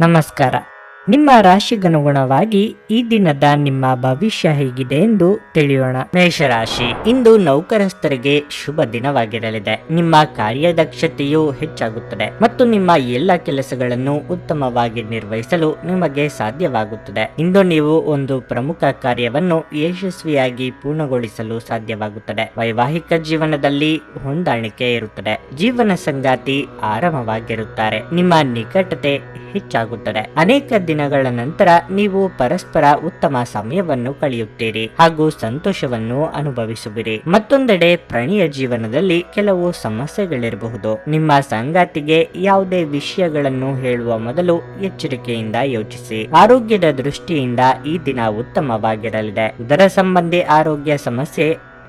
ನಮಸ್ಕಾರ. ನಿಮ್ಮ ರಾಶಿಗನುಗುಣವಾಗಿ ಈ ದಿನದ ನಿಮ್ಮ ಭವಿಷ್ಯ ಹೇಗಿದೆ ಎಂದು ತಿಳಿಯೋಣ. ಮೇಷರಾಶಿ, ಇಂದು ನೌಕರಸ್ಥರಿಗೆ ಶುಭ ದಿನವಾಗಿರಲಿದೆ. ನಿಮ್ಮ ಕಾರ್ಯದಕ್ಷತೆಯು ಹೆಚ್ಚಾಗುತ್ತದೆ ಮತ್ತು ನಿಮ್ಮ ಎಲ್ಲ ಕೆಲಸಗಳನ್ನು ಉತ್ತಮವಾಗಿ ನಿರ್ವಹಿಸಲು ನಿಮಗೆ ಸಾಧ್ಯವಾಗುತ್ತದೆ. ಇಂದು ನೀವು ಒಂದು ಪ್ರಮುಖ ಕಾರ್ಯವನ್ನು ಯಶಸ್ವಿಯಾಗಿ ಪೂರ್ಣಗೊಳಿಸಲು ಸಾಧ್ಯವಾಗುತ್ತದೆ. ವೈವಾಹಿಕ ಜೀವನದಲ್ಲಿ ಹೊಂದಾಣಿಕೆ ಇರುತ್ತದೆ. ಜೀವನ ಸಂಗಾತಿ ಆರಾಮವಾಗಿರುತ್ತಾರೆ. ನಿಮ್ಮ ನಿಕಟತೆ ಹೆಚ್ಚಾಗುತ್ತದೆ. ಅನೇಕ ದಿನಗಳ ನಂತರ ನೀವು ಪರಸ್ಪರ ಉತ್ತಮ ಸಮಯವನ್ನು ಕಳೆಯುತ್ತೀರಿ ಹಾಗೂ ಸಂತೋಷವನ್ನು ಅನುಭವಿಸುವಿರಿ. ಮತ್ತೊಂದೆಡೆ ಪ್ರಣಯ ಜೀವನದಲ್ಲಿ ಕೆಲವು ಸಮಸ್ಯೆಗಳಿರಬಹುದು. ನಿಮ್ಮ ಸಂಗಾತಿಗೆ ಯಾವುದೇ ವಿಷಯಗಳನ್ನು ಹೇಳುವ ಮೊದಲು ಎಚ್ಚರಿಕೆಯಿಂದ ಯೋಚಿಸಿ. ಆರೋಗ್ಯದ ದೃಷ್ಟಿಯಿಂದ ಈ ದಿನ ಉತ್ತಮವಾಗಿರಲಿದೆ. ಉದರ ಸಂಬಂಧಿ ಆರೋಗ್ಯ ಸಮಸ್ಯೆ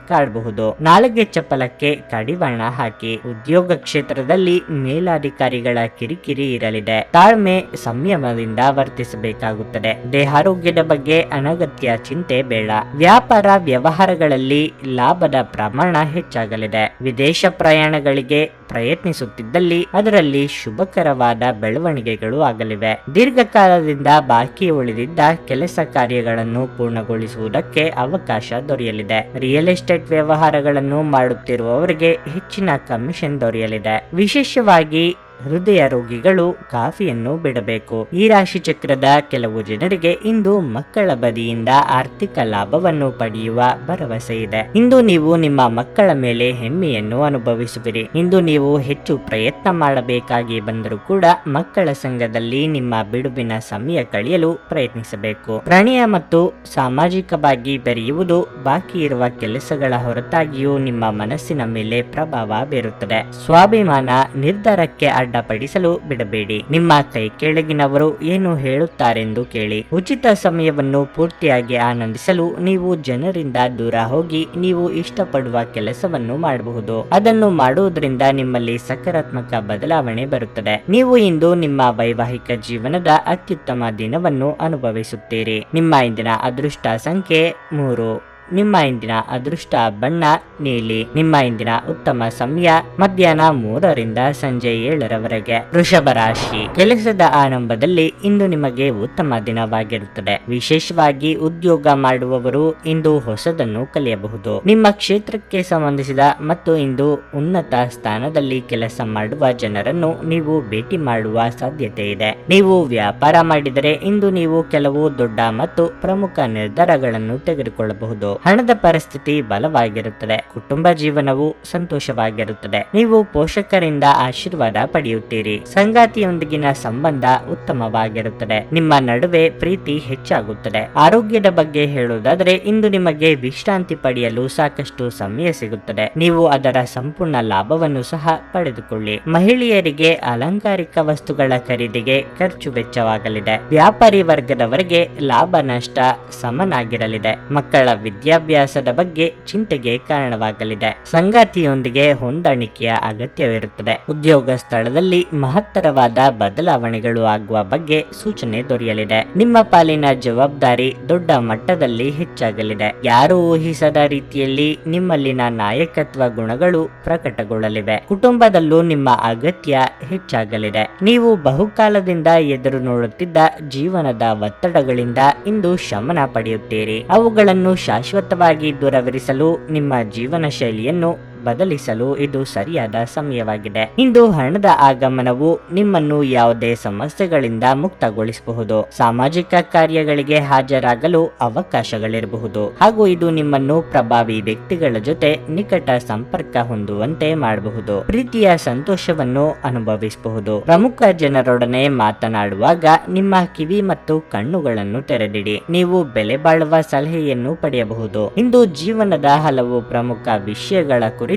ಕಾಡಬಹುದು. ನಾಲಿಗೆ ಚಪಲಕ್ಕೆ ಕಡಿವಾಣ ಹಾಕಿ. ಉದ್ಯೋಗ ಕ್ಷೇತ್ರದಲ್ಲಿ ಮೇಲಾಧಿಕಾರಿಗಳ ಕಿರಿಕಿರಿ ಇರಲಿದೆ. ತಾಳ್ಮೆ ಸಂಯಮದಿಂದ ವರ್ತಿಸಬೇಕಾಗುತ್ತದೆ. ದೇಹಾರೋಗ್ಯದ ಬಗ್ಗೆ ಅನಗತ್ಯ ಚಿಂತೆ ಬೇಡ. ವ್ಯಾಪಾರ ವ್ಯವಹಾರಗಳಲ್ಲಿ ಲಾಭದ ಪ್ರಮಾಣ ಹೆಚ್ಚಾಗಲಿದೆ. ವಿದೇಶ ಪ್ರಯಾಣಗಳಿಗೆ ಪ್ರಯತ್ನಿಸುತ್ತಿದ್ದಲ್ಲಿ ಅದರಲ್ಲಿ ಶುಭಕರವಾದ ಬೆಳವಣಿಗೆಗಳು ಆಗಲಿವೆ. ದೀರ್ಘಕಾಲದಿಂದ ಬಾಕಿ ಉಳಿದಿದ್ದ ಕೆಲಸ ಕಾರ್ಯಗಳನ್ನು ಪೂರ್ಣಗೊಳಿಸುವುದಕ್ಕೆ ಅವಕಾಶ ದೊರೆಯಲಿದೆ. ರಿಯಲ್ ಎಸ್ಟೇಟ್ ವ್ಯವಹಾರಗಳನ್ನು ಮಾಡುತ್ತಿರುವವರಿಗೆ ಹೆಚ್ಚಿನ ಕಮಿಷನ್ ದೊರೆಯಲಿದೆ. ವಿಶೇಷವಾಗಿ ಹೃದಯ ರೋಗಿಗಳು ಕಾಫಿಯನ್ನು ಬಿಡಬೇಕು. ಈ ರಾಶಿ ಚಕ್ರದ ಕೆಲವು ಜನರಿಗೆ ಇಂದು ಮಕ್ಕಳ ಬದಿಯಿಂದ ಆರ್ಥಿಕ ಲಾಭವನ್ನು ಪಡೆಯುವ ಭರವಸೆ ಇದೆ. ಇಂದು ನೀವು ನಿಮ್ಮ ಮಕ್ಕಳ ಮೇಲೆ ಹೆಮ್ಮೆಯನ್ನು ಅನುಭವಿಸುವಿರಿ. ಇಂದು ನೀವು ಹೆಚ್ಚು ಪ್ರಯತ್ನ ಮಾಡಬೇಕಾಗಿ ಬಂದರೂ ಕೂಡ ಮಕ್ಕಳ ಸಂಘದಲ್ಲಿ ನಿಮ್ಮ ಬಿಡುವಿನ ಸಮಯ ಕಳೆಯಲು ಪ್ರಯತ್ನಿಸಬೇಕು. ಪ್ರಣಯ ಮತ್ತು ಸಾಮಾಜಿಕವಾಗಿ ಬೆರೆಯುವುದು ಬಾಕಿ ಇರುವ ಕೆಲಸಗಳ ಹೊರತಾಗಿಯೂ ನಿಮ್ಮ ಮನಸ್ಸಿನ ಮೇಲೆ ಪ್ರಭಾವ ಬೀರುತ್ತದೆ. ಸ್ವಾಭಿಮಾನ ನಿರ್ಧಾರಕ್ಕೆ ಅಡ್ಡಪಡಿಸಲು ಬಿಡಬೇಡಿ. ನಿಮ್ಮ ಕೈ ಕೆಳಗಿನವರು ಏನು ಹೇಳುತ್ತಾರೆಂದು ಕೇಳಿ. ಉಚಿತ ಸಮಯವನ್ನು ಪೂರ್ತಿಯಾಗಿ ಆನಂದಿಸಲು ನೀವು ಜನರಿಂದ ದೂರ ಹೋಗಿ ನೀವು ಇಷ್ಟಪಡುವ ಕೆಲಸವನ್ನು ಮಾಡಬಹುದು. ಅದನ್ನು ಮಾಡುವುದರಿಂದ ನಿಮ್ಮಲ್ಲಿ ಸಕಾರಾತ್ಮಕ ಬದಲಾವಣೆ ಬರುತ್ತದೆ. ನೀವು ಇಂದು ನಿಮ್ಮ ವೈವಾಹಿಕ ಜೀವನದ ಅತ್ಯುತ್ತಮ ದಿನವನ್ನು ಅನುಭವಿಸುತ್ತೀರಿ. ನಿಮ್ಮ ಇಂದಿನ ಅದೃಷ್ಟ ಸಂಖ್ಯೆ 3. ನಿಮ್ಮ ಇಂದಿನ ಅದೃಷ್ಟ ಬಣ್ಣ ನೀಲಿ. ನಿಮ್ಮ ಇಂದಿನ ಉತ್ತಮ ಸಮಯ ಮಧ್ಯಾಹ್ನ 3ರಿಂದ ಸಂಜೆ 7ರವರೆಗೆ. ವೃಷಭ ರಾಶಿ, ಕೆಲಸದ ಆರಂಭದಲ್ಲಿ ಇಂದು ನಿಮಗೆ ಉತ್ತಮ ದಿನವಾಗಿರುತ್ತದೆ. ವಿಶೇಷವಾಗಿ ಉದ್ಯೋಗ ಮಾಡುವವರು ಇಂದು ಹೊಸದನ್ನು ಕಲಿಯಬಹುದು. ನಿಮ್ಮ ಕ್ಷೇತ್ರಕ್ಕೆ ಸಂಬಂಧಿಸಿದ ಮತ್ತು ಇಂದು ಉನ್ನತ ಸ್ಥಾನದಲ್ಲಿ ಕೆಲಸ ಮಾಡುವ ಜನರನ್ನು ನೀವು ಭೇಟಿ ಮಾಡುವ ಸಾಧ್ಯತೆ ಇದೆ. ನೀವು ವ್ಯಾಪಾರ ಮಾಡಿದರೆ ಇಂದು ನೀವು ಕೆಲವು ದೊಡ್ಡ ಮತ್ತು ಪ್ರಮುಖ ನಿರ್ಧಾರಗಳನ್ನು ತೆಗೆದುಕೊಳ್ಳಬಹುದು. ಹಣದ ಪರಿಸ್ಥಿತಿ ಬಲವಾಗಿರುತ್ತದೆ. ಕುಟುಂಬ ಜೀವನವು ಸಂತೋಷವಾಗಿರುತ್ತದೆ. ನೀವು ಪೋಷಕರಿಂದ ಆಶೀರ್ವಾದ ಪಡೆಯುತ್ತೀರಿ. ಸಂಗಾತಿಯೊಂದಿಗಿನ ಸಂಬಂಧ ಉತ್ತಮವಾಗಿರುತ್ತದೆ. ನಿಮ್ಮ ನಡುವೆ ಪ್ರೀತಿ ಹೆಚ್ಚಾಗುತ್ತದೆ. ಆರೋಗ್ಯದ ಬಗ್ಗೆ ಹೇಳುವುದಾದರೆ ಇಂದು ನಿಮಗೆ ವಿಶ್ರಾಂತಿ ಪಡೆಯಲು ಸಾಕಷ್ಟು ಸಮಯ ಸಿಗುತ್ತದೆ. ನೀವು ಅದರ ಸಂಪೂರ್ಣ ಲಾಭವನ್ನು ಸಹ ಪಡೆದುಕೊಳ್ಳಿ. ಮಹಿಳೆಯರಿಗೆ ಅಲಂಕಾರಿಕ ವಸ್ತುಗಳ ಖರೀದಿಗೆ ಖರ್ಚು ವೆಚ್ಚವಾಗಲಿದೆ. ವ್ಯಾಪಾರಿ ವರ್ಗದವರಿಗೆ ಲಾಭ ನಷ್ಟ ಸಮನಾಗಿರಲಿದೆ. ಮಕ್ಕಳ ವಿದ್ಯಾಭ್ಯಾಸದ ಬಗ್ಗೆ ಚಿಂತೆಗೆ ಕಾರಣವಾಗಲಿದೆ. ಸಂಗಾತಿಯೊಂದಿಗೆ ಹೊಂದಾಣಿಕೆಯ ಅಗತ್ಯವಿರುತ್ತದೆ. ಉದ್ಯೋಗ ಸ್ಥಳದಲ್ಲಿ ಮಹತ್ತರವಾದ ಬದಲಾವಣೆಗಳು ಆಗುವ ಬಗ್ಗೆ ಸೂಚನೆ ದೊರೆಯಲಿದೆ. ನಿಮ್ಮ ಪಾಲಿನ ಜವಾಬ್ದಾರಿ ದೊಡ್ಡ ಮಟ್ಟದಲ್ಲಿ ಹೆಚ್ಚಾಗಲಿದೆ. ಯಾರು ಊಹಿಸದ ರೀತಿಯಲ್ಲಿ ನಿಮ್ಮಲ್ಲಿನ ನಾಯಕತ್ವ ಗುಣಗಳು ಪ್ರಕಟಗೊಳ್ಳಲಿವೆ. ಕುಟುಂಬದಲ್ಲೂ ನಿಮ್ಮ ಅಗತ್ಯ ಹೆಚ್ಚಾಗಲಿದೆ. ನೀವು ಬಹುಕಾಲದಿಂದ ಎದುರು ನೋಡುತ್ತಿದ್ದ ಜೀವನದ ಒತ್ತಡಗಳಿಂದ ಇಂದು ಶಮನ ಪಡೆಯುತ್ತೀರಿ. ಅವುಗಳನ್ನು ಶಾಶ್ವತವಾಗಿ ದೂರವಿರಿಸಲು ನಿಮ್ಮ ಜೀವನ ಶೈಲಿಯನ್ನು ಬದಲಿಸಲು ಇದು ಸರಿಯಾದ ಸಮಯವಾಗಿದೆ. ಇಂದು ಹಣದ ಆಗಮನವು ನಿಮ್ಮನ್ನು ಯಾವುದೇ ಸಮಸ್ಯೆಗಳಿಂದ ಮುಕ್ತಗೊಳಿಸಬಹುದು. ಸಾಮಾಜಿಕ ಕಾರ್ಯಗಳಿಗೆ ಹಾಜರಾಗಲು ಅವಕಾಶಗಳಿರಬಹುದು ಹಾಗೂ ಇದು ನಿಮ್ಮನ್ನು ಪ್ರಭಾವಿ ವ್ಯಕ್ತಿಗಳ ಜೊತೆ ನಿಕಟ ಸಂಪರ್ಕ ಹೊಂದುವಂತೆ ಮಾಡಬಹುದು. ಪ್ರೀತಿಯ ಸಂತೋಷವನ್ನು ಅನುಭವಿಸಬಹುದು. ಪ್ರಮುಖ ಜನರೊಡನೆ ಮಾತನಾಡುವಾಗ ನಿಮ್ಮ ಕಿವಿ ಮತ್ತು ಕಣ್ಣುಗಳನ್ನು ತೆರೆದಿಡಿ. ನೀವು ಬೆಲೆ ಬಾಳುವ ಸಲಹೆಯನ್ನು ಪಡೆಯಬಹುದು. ಇಂದು ಜೀವನದ ಹಲವು ಪ್ರಮುಖ ವಿಷಯಗಳ ಕುರಿತು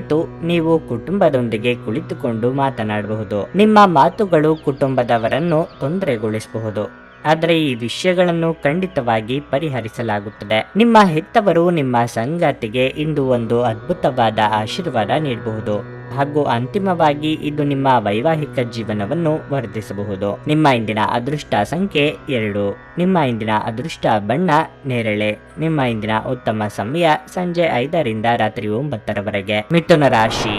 ನೀವು ಕುಟುಂಬದೊಂದಿಗೆ ಕುಳಿತುಕೊಂಡು ಮಾತನಾಡಬಹುದು. ನಿಮ್ಮ ಮಾತುಗಳು ಕುಟುಂಬದವರನ್ನು ತೊಂದರೆಗೊಳಿಸಬಹುದು. ಆದರೆ ಈ ವಿಷಯಗಳನ್ನು ಖಂಡಿತವಾಗಿ ಪರಿಹರಿಸಲಾಗುತ್ತದೆ. ನಿಮ್ಮ ಹೆತ್ತವರು ನಿಮ್ಮ ಸಂಗಾತಿಗೆ ಇಂದು ಒಂದು ಅದ್ಭುತವಾದ ಆಶೀರ್ವಾದ ನೀಡಬಹುದು ಹಾಗೂ ಅಂತಿಮವಾಗಿ ಇದು ನಿಮ್ಮ ವೈವಾಹಿಕ ಜೀವನವನ್ನು ವರ್ಧಿಸಬಹುದು. ನಿಮ್ಮ ಇಂದಿನ ಅದೃಷ್ಟ ಸಂಖ್ಯೆ 2. ನಿಮ್ಮ ಇಂದಿನ ಅದೃಷ್ಟ ಬಣ್ಣ ನೇರಳೆ. ನಿಮ್ಮ ಇಂದಿನ ಉತ್ತಮ ಸಮಯ ಸಂಜೆ 5ರಿಂದ ರಾತ್ರಿ 9ರವರೆಗೆ. ಮಿಥುನ ರಾಶಿ,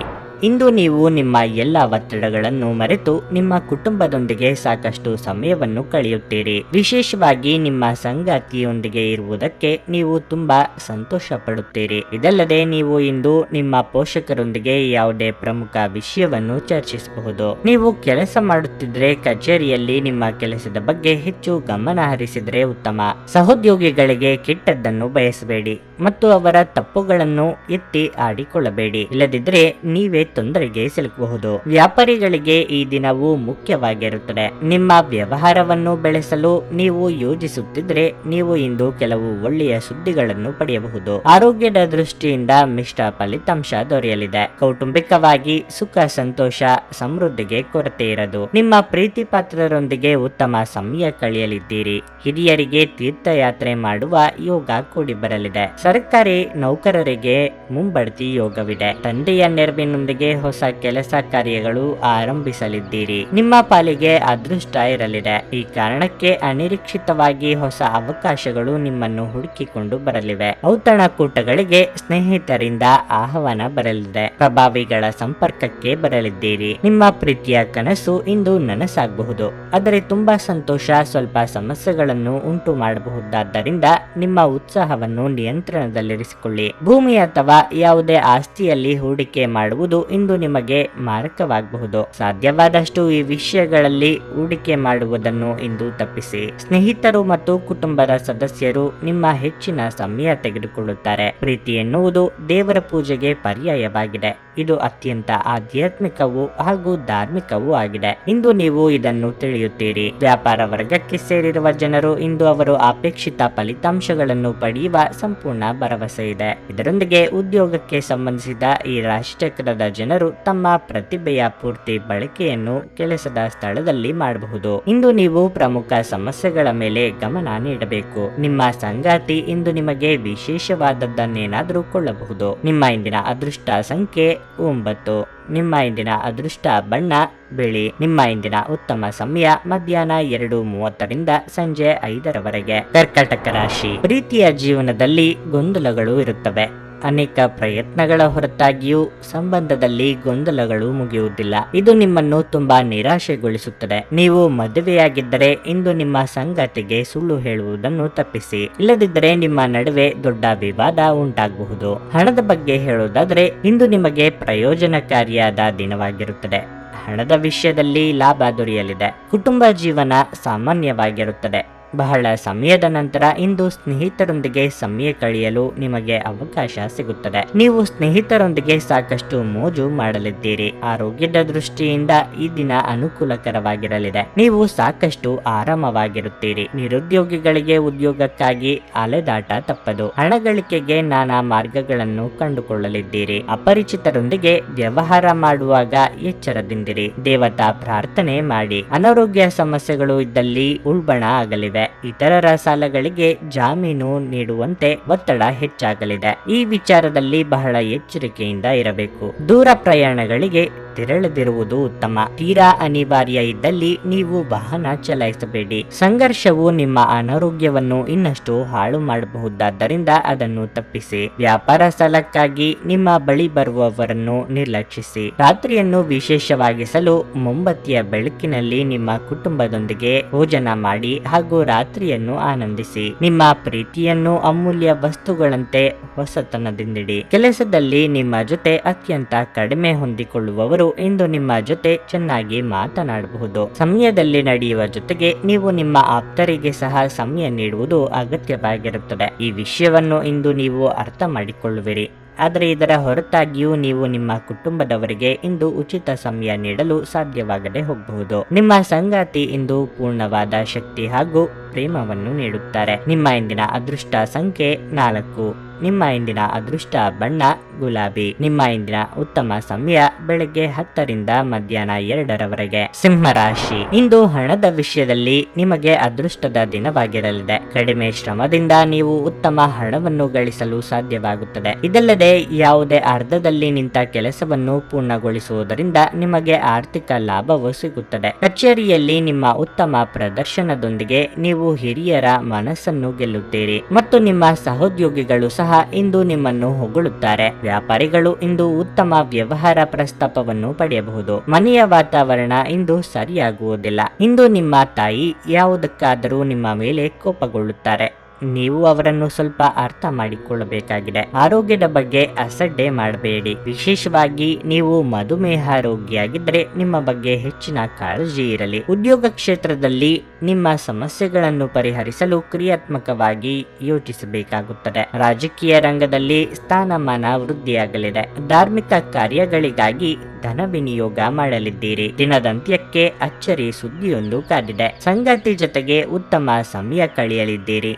ಇಂದು ನೀವು ನಿಮ್ಮ ಎಲ್ಲ ಒತ್ತಡಗಳನ್ನು ಮರೆತು ನಿಮ್ಮ ಕುಟುಂಬದೊಂದಿಗೆ ಸಾಕಷ್ಟು ಸಮಯವನ್ನು ಕಳೆಯುತ್ತೀರಿ. ವಿಶೇಷವಾಗಿ ನಿಮ್ಮ ಸಂಗಾತಿಯೊಂದಿಗೆ ಇರುವುದಕ್ಕೆ ನೀವು ತುಂಬಾ ಸಂತೋಷ ಪಡುತ್ತೀರಿ. ಇದಲ್ಲದೆ ನೀವು ಇಂದು ನಿಮ್ಮ ಪೋಷಕರೊಂದಿಗೆ ಯಾವುದೇ ಪ್ರಮುಖ ವಿಷಯವನ್ನು ಚರ್ಚಿಸಬಹುದು. ನೀವು ಕೆಲಸ ಮಾಡುತ್ತಿದ್ರೆ ಕಚೇರಿಯಲ್ಲಿ ನಿಮ್ಮ ಕೆಲಸದ ಬಗ್ಗೆ ಹೆಚ್ಚು ಗಮನ ಹರಿಸಿದ್ರೆ ಉತ್ತಮ. ಸಹೋದ್ಯೋಗಿಗಳಿಗೆ ಕೆಟ್ಟದ್ದನ್ನು ಬಯಸಬೇಡಿ ಮತ್ತು ಅವರ ತಪ್ಪುಗಳನ್ನು ಎತ್ತಿ ಆಡಿಕೊಳ್ಳಬೇಡಿ, ಇಲ್ಲದಿದ್ದರೆ ನೀವೇ ತೊಂದರೆಗೆ ಸಿಲುಕಬಹುದು. ವ್ಯಾಪಾರಿಗಳಿಗೆ ಈ ದಿನವೂ ಮುಖ್ಯವಾಗಿರುತ್ತದೆ. ನಿಮ್ಮ ವ್ಯವಹಾರವನ್ನು ಬೆಳೆಸಲು ನೀವು ಯೋಜಿಸುತ್ತಿದ್ರೆ ನೀವು ಇಂದು ಕೆಲವು ಒಳ್ಳೆಯ ಸುದ್ದಿಗಳನ್ನು ಪಡೆಯಬಹುದು. ಆರೋಗ್ಯದ ದೃಷ್ಟಿಯಿಂದ ಮಿಶ್ರ ಫಲಿತಾಂಶ ದೊರೆಯಲಿದೆ. ಕೌಟುಂಬಿಕವಾಗಿ ಸುಖ, ಸಂತೋಷ, ಸಮೃದ್ಧಿಗೆ ಕೊರತೆ ಇರದು. ನಿಮ್ಮ ಪ್ರೀತಿ ಪಾತ್ರರೊಂದಿಗೆ ಉತ್ತಮ ಸಮಯ ಕಳೆಯಲಿದ್ದೀರಿ. ಹಿರಿಯರಿಗೆ ತೀರ್ಥಯಾತ್ರೆ ಮಾಡುವ ಯೋಗ ಕೂಡಿ ಬರಲಿದೆ. ಸರ್ಕಾರಿ ನೌಕರರಿಗೆ ಮುಂಬಡ್ತಿ ಯೋಗವಿದೆ. ತಂದೆಯ ನೆರವಿನೊಂದಿಗೆ ಹೊಸ ಕೆಲಸ ಕಾರ್ಯಗಳು ಆರಂಭಿಸಲಿದ್ದೀರಿ. ನಿಮ್ಮ ಪಾಲಿಗೆ ಅದೃಷ್ಟ ಇರಲಿದೆ. ಈ ಕಾರಣಕ್ಕೆ ಅನಿರೀಕ್ಷಿತವಾಗಿ ಹೊಸ ಅವಕಾಶಗಳು ನಿಮ್ಮನ್ನು ಹುಡುಕಿಕೊಂಡು ಬರಲಿವೆ. ಔತಣಕೂಟಗಳಿಗೆ ಸ್ನೇಹಿತರಿಂದ ಆಹ್ವಾನ ಬರಲಿದೆ. ಪ್ರಭಾವಿಗಳ ಸಂಪರ್ಕಕ್ಕೆ ಬರಲಿದ್ದೀರಿ. ನಿಮ್ಮ ಪ್ರೀತಿಯ ಕನಸು ಇಂದು ನನಸಾಗಬಹುದು. ಆದರೆ ತುಂಬಾ ಸಂತೋಷ ಸ್ವಲ್ಪ ಸಮಸ್ಯೆಗಳನ್ನು ಉಂಟು ಮಾಡಬಹುದಾದ್ದರಿಂದ ನಿಮ್ಮ ಉತ್ಸಾಹವನ್ನು ನಿಯಂತ್ರಣದಲ್ಲಿರಿಸಿಕೊಳ್ಳಿ. ಭೂಮಿ ಅಥವಾ ಯಾವುದೇ ಆಸ್ತಿಯಲ್ಲಿ ಹೂಡಿಕೆ ಮಾಡುವುದು ಇಂದು ನಿಮಗೆ ಮಾರಕವಾಗಬಹುದು. ಸಾಧ್ಯವಾದಷ್ಟು ಈ ವಿಷಯಗಳಲ್ಲಿ ಹೂಡಿಕೆ ಮಾಡುವುದನ್ನು ಇಂದು ತಪ್ಪಿಸಿ. ಸ್ನೇಹಿತರು ಮತ್ತು ಕುಟುಂಬದ ಸದಸ್ಯರು ನಿಮ್ಮ ಹೆಚ್ಚಿನ ಸಮಯ ತೆಗೆದುಕೊಳ್ಳುತ್ತಾರೆ. ಪ್ರೀತಿ ಎನ್ನುವುದು ದೇವರ ಪೂಜೆಗೆ ಪರ್ಯಾಯವಾಗಿದೆ. ಇದು ಅತ್ಯಂತ ಆಧ್ಯಾತ್ಮಿಕವೂ ಹಾಗೂ ಧಾರ್ಮಿಕವೂ ಆಗಿದೆ. ಇಂದು ನೀವು ಇದನ್ನು ತಿಳಿಯುತ್ತೀರಿ. ವ್ಯಾಪಾರ ವರ್ಗಕ್ಕೆ ಸೇರಿರುವ ಜನರು ಇಂದು ಅವರು ಅಪೇಕ್ಷಿತ ಫಲಿತಾಂಶಗಳನ್ನು ಪಡೆಯುವ ಸಂಪೂರ್ಣ ಭರವಸೆ ಇದೆ. ಇದರೊಂದಿಗೆ ಉದ್ಯೋಗಕ್ಕೆ ಸಂಬಂಧಿಸಿದ ಈ ರಾಶಿಚಕ್ರದ ಜನರು ತಮ್ಮ ಪ್ರತಿಭೆಯ ಪೂರ್ತಿ ಬಳಕೆಯನ್ನು ಕೆಲಸದ ಸ್ಥಳದಲ್ಲಿ ಮಾಡಬಹುದು. ಇಂದು ನೀವು ಪ್ರಮುಖ ಸಮಸ್ಯೆಗಳ ಮೇಲೆ ಗಮನ ನೀಡಬೇಕು. ನಿಮ್ಮ ಸಂಗಾತಿ ಇಂದು ನಿಮಗೆ ವಿಶೇಷವಾದದ್ದನ್ನೇನಾದರೂ ಕೊಳ್ಳಬಹುದು. ನಿಮ್ಮ ಇಂದಿನ ಅದೃಷ್ಟ ಸಂಖ್ಯೆ 9. ನಿಮ್ಮ ಇಂದಿನ ಅದೃಷ್ಟ ಬಣ್ಣ ಬಿಳಿ. ನಿಮ್ಮ ಇಂದಿನ ಉತ್ತಮ ಸಮಯ ಮಧ್ಯಾಹ್ನ 2:30ರಿಂದ ಸಂಜೆ 5ರವರೆಗೆ. ಕರ್ಕಾಟಕ ರಾಶಿ. ಪ್ರೀತಿಯ ಜೀವನದಲ್ಲಿ ಗೊಂದಲಗಳು ಇರುತ್ತವೆ. ಅನೇಕ ಪ್ರಯತ್ನಗಳ ಹೊರತಾಗಿಯೂ ಸಂಬಂಧದಲ್ಲಿ ಗೊಂದಲಗಳು ಮುಗಿಯುವುದಿಲ್ಲ. ಇದು ನಿಮ್ಮನ್ನು ತುಂಬಾ ನಿರಾಶೆಗೊಳಿಸುತ್ತದೆ. ನೀವು ಮದುವೆಯಾಗಿದ್ದರೆ ಇಂದು ನಿಮ್ಮ ಸಂಗಾತಿಗೆ ಸುಳ್ಳು ಹೇಳುವುದನ್ನು ತಪ್ಪಿಸಿ. ಇಲ್ಲದಿದ್ದರೆ ನಿಮ್ಮ ನಡುವೆ ದೊಡ್ಡ ವಿವಾದ ಉಂಟಾಗಬಹುದು. ಹಣದ ಬಗ್ಗೆ ಹೇಳುವುದಾದರೆ ಇಂದು ನಿಮಗೆ ಪ್ರಯೋಜನಕಾರಿಯಾದ ದಿನವಾಗಿರುತ್ತದೆ. ಹಣದ ವಿಷಯದಲ್ಲಿ ಲಾಭ ದೊರೆಯಲಿದೆ. ಕುಟುಂಬ ಜೀವನ ಸಾಮಾನ್ಯವಾಗಿರುತ್ತದೆ. ಬಹಳ ಸಮಯದ ನಂತರ ಇಂದು ಸ್ನೇಹಿತರೊಂದಿಗೆ ಸಮಯ ಕಳೆಯಲು ನಿಮಗೆ ಅವಕಾಶ ಸಿಗುತ್ತದೆ. ನೀವು ಸ್ನೇಹಿತರೊಂದಿಗೆ ಸಾಕಷ್ಟು ಮೋಜು ಮಾಡಲಿದ್ದೀರಿ. ಆರೋಗ್ಯದ ದೃಷ್ಟಿಯಿಂದ ಈ ದಿನ ಅನುಕೂಲಕರವಾಗಿರಲಿದೆ. ನೀವು ಸಾಕಷ್ಟು ಆರಾಮವಾಗಿರುತ್ತೀರಿ. ನಿರುದ್ಯೋಗಿಗಳಿಗೆ ಉದ್ಯೋಗಕ್ಕಾಗಿ ಅಲೆದಾಟ ತಪ್ಪದು. ಹಣ ಗಳಿಕೆಗೆ ನಾನಾ ಮಾರ್ಗಗಳನ್ನು ಕಂಡುಕೊಳ್ಳಲಿದ್ದೀರಿ. ಅಪರಿಚಿತರೊಂದಿಗೆ ವ್ಯವಹಾರ ಮಾಡುವಾಗ ಎಚ್ಚರದಿಂದಿರಿ. ದೇವತಾ ಪ್ರಾರ್ಥನೆ ಮಾಡಿ. ಅನಾರೋಗ್ಯ ಸಮಸ್ಯೆಗಳು ಇದ್ದಲ್ಲಿ ಉಲ್ಬಣ ಆಗಲಿವೆ. ಇತರರ ಸಾಲಗಳಿಗೆ ಜಾಮೀನು ನೀಡುವಂತೆ ಒತ್ತಡ ಹೆಚ್ಚಾಗಲಿದೆ. ಈ ವಿಚಾರದಲ್ಲಿ ಬಹಳ ಎಚ್ಚರಿಕೆಯಿಂದ ಇರಬೇಕು. ದೂರ ಪ್ರಯಾಣಗಳಿಗೆ ತೆರಳದಿರುವುದು ಉತ್ತಮ. ತೀರಾ ಅನಿವಾರ್ಯ ಇದ್ದಲ್ಲಿ ನೀವು ವಾಹನ ಚಲಾಯಿಸಬೇಡಿ. ಸಂಘರ್ಷವು ನಿಮ್ಮ ಅನಾರೋಗ್ಯವನ್ನು ಇನ್ನಷ್ಟು ಹಾಳು ಮಾಡಬಹುದಾದ್ದರಿಂದ ಅದನ್ನು ತಪ್ಪಿಸಿ. ವ್ಯಾಪಾರ ಸಾಲಕ್ಕಾಗಿ ನಿಮ್ಮ ಬಳಿ ಬರುವವರನ್ನು ನಿರ್ಲಕ್ಷಿಸಿ. ರಾತ್ರಿಯನ್ನು ವಿಶೇಷವಾಗಿಸಲು ಮೊಂಬತ್ತಿಯ ಬೆಳಕಿನಲ್ಲಿ ನಿಮ್ಮ ಕುಟುಂಬದೊಂದಿಗೆ ಭೋಜನ ಮಾಡಿ ಹಾಗೂ ರಾತ್ರಿಯನ್ನು ಆನಂದಿಸಿ. ನಿಮ್ಮ ಪ್ರೀತಿಯನ್ನು ಅಮೂಲ್ಯ ವಸ್ತುಗಳಂತೆ ಹೊಸತನದಿಂದಿಡಿ. ಕೆಲಸದಲ್ಲಿ ನಿಮ್ಮ ಜೊತೆ ಅತ್ಯಂತ ಕಡಿಮೆ ಹೊಂದಿಕೊಳ್ಳುವವರು ಇಂದು ನಿಮ್ಮ ಜೊತೆ ಚೆನ್ನಾಗಿ ಮಾತನಾಡಬಹುದು. ಸಮಯದಲ್ಲಿ ನಡೆಯುವ ಜೊತೆಗೆ ನೀವು ನಿಮ್ಮ ಆಪ್ತರಿಗೆ ಸಹ ಸಮಯ ನೀಡುವುದು ಅಗತ್ಯವಾಗಿರುತ್ತದೆ. ಈ ವಿಷಯವನ್ನು ಇಂದು ನೀವು ಅರ್ಥ ಮಾಡಿಕೊಳ್ಳುವಿರಿ. ಆದರೆ ಇದರ ಹೊರತಾಗಿಯೂ ನೀವು ನಿಮ್ಮ ಕುಟುಂಬದವರಿಗೆ ಇಂದು ಉಚಿತ ಸಮಯ ನೀಡಲು ಸಾಧ್ಯವಾಗದೆ ಹೋಗಬಹುದು. ನಿಮ್ಮ ಸಂಗಾತಿ ಇಂದು ಪೂರ್ಣವಾದ ಶಕ್ತಿ ಹಾಗೂ ಪ್ರೇಮವನ್ನು ನೀಡುತ್ತಾರೆ. ನಿಮ್ಮ ಇಂದಿನ ಅದೃಷ್ಟ ಸಂಖ್ಯೆ 4. ನಿಮ್ಮ ಇಂದಿನ ಅದೃಷ್ಟ ಬಣ್ಣ ಗುಲಾಬಿ. ನಿಮ್ಮ ಇಂದಿನ ಉತ್ತಮ ಸಮಯ ಬೆಳಗ್ಗೆ 10ರಿಂದ ಮಧ್ಯಾಹ್ನ 2ರವರೆಗೆ. ಸಿಂಹರಾಶಿ. ಇಂದು ಹಣದ ವಿಷಯದಲ್ಲಿ ನಿಮಗೆ ಅದೃಷ್ಟದ ದಿನವಾಗಿರಲಿದೆ. ಕಡಿಮೆ ಶ್ರಮದಿಂದ ನೀವು ಉತ್ತಮ ಹಣವನ್ನು ಗಳಿಸಲು ಸಾಧ್ಯವಾಗುತ್ತದೆ. ಇದಲ್ಲದೆ ಯಾವುದೇ ಅರ್ಧದಲ್ಲಿ ನಿಂತ ಕೆಲಸವನ್ನು ಪೂರ್ಣಗೊಳಿಸುವುದರಿಂದ ನಿಮಗೆ ಆರ್ಥಿಕ ಲಾಭವು ಸಿಗುತ್ತದೆ. ಕಚೇರಿಯಲ್ಲಿ ನಿಮ್ಮ ಉತ್ತಮ ಪ್ರದರ್ಶನದೊಂದಿಗೆ ನೀವು ನೀವು ಹಿರಿಯರ ಮನಸ್ಸನ್ನು ಗೆಲ್ಲುತ್ತೀರಿ ಮತ್ತು ನಿಮ್ಮ ಸಹೋದ್ಯೋಗಿಗಳು ಸಹ ಇಂದು ನಿಮ್ಮನ್ನು ಹೊಗಳುತ್ತಾರೆ. ವ್ಯಾಪಾರಿಗಳು ಇಂದು ಉತ್ತಮ ವ್ಯವಹಾರ ಪ್ರಸ್ತಾಪವನ್ನು ಪಡೆಯಬಹುದು. ಮನೆಯ ವಾತಾವರಣ ಇಂದು ಸರಿಯಾಗುವುದಿಲ್ಲ. ಇಂದು ನಿಮ್ಮ ತಾಯಿ ಯಾವುದಕ್ಕಾದರೂ ನಿಮ್ಮ ಮೇಲೆ ಕೋಪಗೊಳ್ಳುತ್ತಾರೆ. ನೀವು ಅವರನ್ನು ಸ್ವಲ್ಪ ಅರ್ಥ ಮಾಡಿಕೊಳ್ಳಬೇಕಾಗಿದೆ. ಆರೋಗ್ಯದ ಬಗ್ಗೆ ಅಸಡ್ಡೆ ಮಾಡಬೇಡಿ. ವಿಶೇಷವಾಗಿ ನೀವು ಮಧುಮೇಹ ರೋಗಿಯಾಗಿದ್ದರೆ ನಿಮ್ಮ ಬಗ್ಗೆ ಹೆಚ್ಚಿನ ಕಾಳಜಿ ಇರಲಿ. ಉದ್ಯೋಗ ಕ್ಷೇತ್ರದಲ್ಲಿ ನಿಮ್ಮ ಸಮಸ್ಯೆಗಳನ್ನು ಪರಿಹರಿಸಲು ಕ್ರಿಯಾತ್ಮಕವಾಗಿ ಯೋಚಿಸಬೇಕಾಗುತ್ತದೆ. ರಾಜಕೀಯ ರಂಗದಲ್ಲಿ ಸ್ಥಾನಮಾನ ವೃದ್ಧಿಯಾಗಲಿದೆ. ಧಾರ್ಮಿಕ ಕಾರ್ಯಗಳಿಗಾಗಿ ಧನ ವಿನಿಯೋಗ ಮಾಡಲಿದ್ದೀರಿ. ದಿನದಂತ್ಯಕ್ಕೆ ಅಚ್ಚರಿ ಸುದ್ದಿಯೊಂದು ಕಾದಿದೆ. ಸಂಗಾತಿ ಜೊತೆಗೆ ಉತ್ತಮ ಸಮಯ ಕಳೆಯಲಿದ್ದೀರಿ.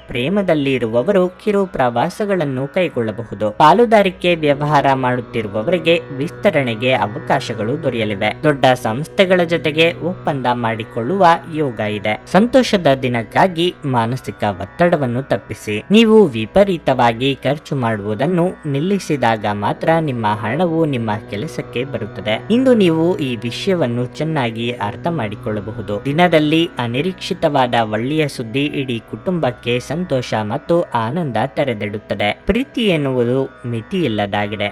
ಪ್ರೇಮದಲ್ಲಿ ಇರುವವರು ಕಿರು ಪ್ರವಾಸಗಳನ್ನು ಕೈಗೊಳ್ಳಬಹುದು. ಪಾಲುದಾರಿಕೆ ವ್ಯವಹಾರ ಮಾಡುತ್ತಿರುವವರಿಗೆ ವಿಸ್ತರಣೆಗೆ ಅವಕಾಶಗಳು ದೊರೆಯಲಿವೆ. ದೊಡ್ಡ ಸಂಸ್ಥೆಗಳ ಜೊತೆಗೆ ಒಪ್ಪಂದ ಮಾಡಿಕೊಳ್ಳುವ ಯೋಗ ಇದೆ. ಸಂತೋಷದ ದಿನಕ್ಕಾಗಿ ಮಾನಸಿಕ ಒತ್ತಡವನ್ನು ತಪ್ಪಿಸಿ. ನೀವು ವಿಪರೀತವಾಗಿ ಖರ್ಚು ಮಾಡುವುದನ್ನು ನಿಲ್ಲಿಸಿದಾಗ ಮಾತ್ರ ನಿಮ್ಮ ಹಣವು ನಿಮ್ಮ ಕೆಲಸಕ್ಕೆ ಬರುತ್ತದೆ. ಇಂದು ನೀವು ಈ ವಿಷಯವನ್ನು ಚೆನ್ನಾಗಿ ಅರ್ಥ ಮಾಡಿಕೊಳ್ಳಬಹುದು. ದಿನದಲ್ಲಿ ಅನಿರೀಕ್ಷಿತವಾದ ಒಳ್ಳೆಯ ಸುದ್ದಿ ಇಡೀ ಕುಟುಂಬಕ್ಕೆ ಸಂತೋಷ ಮತ್ತು ಆನಂದ ತೆರೆದಿಡುತ್ತದೆ. ಪ್ರೀತಿ ಎನ್ನುವುದು ಮಿತಿಯಿಲ್ಲದಾಗಿದೆ,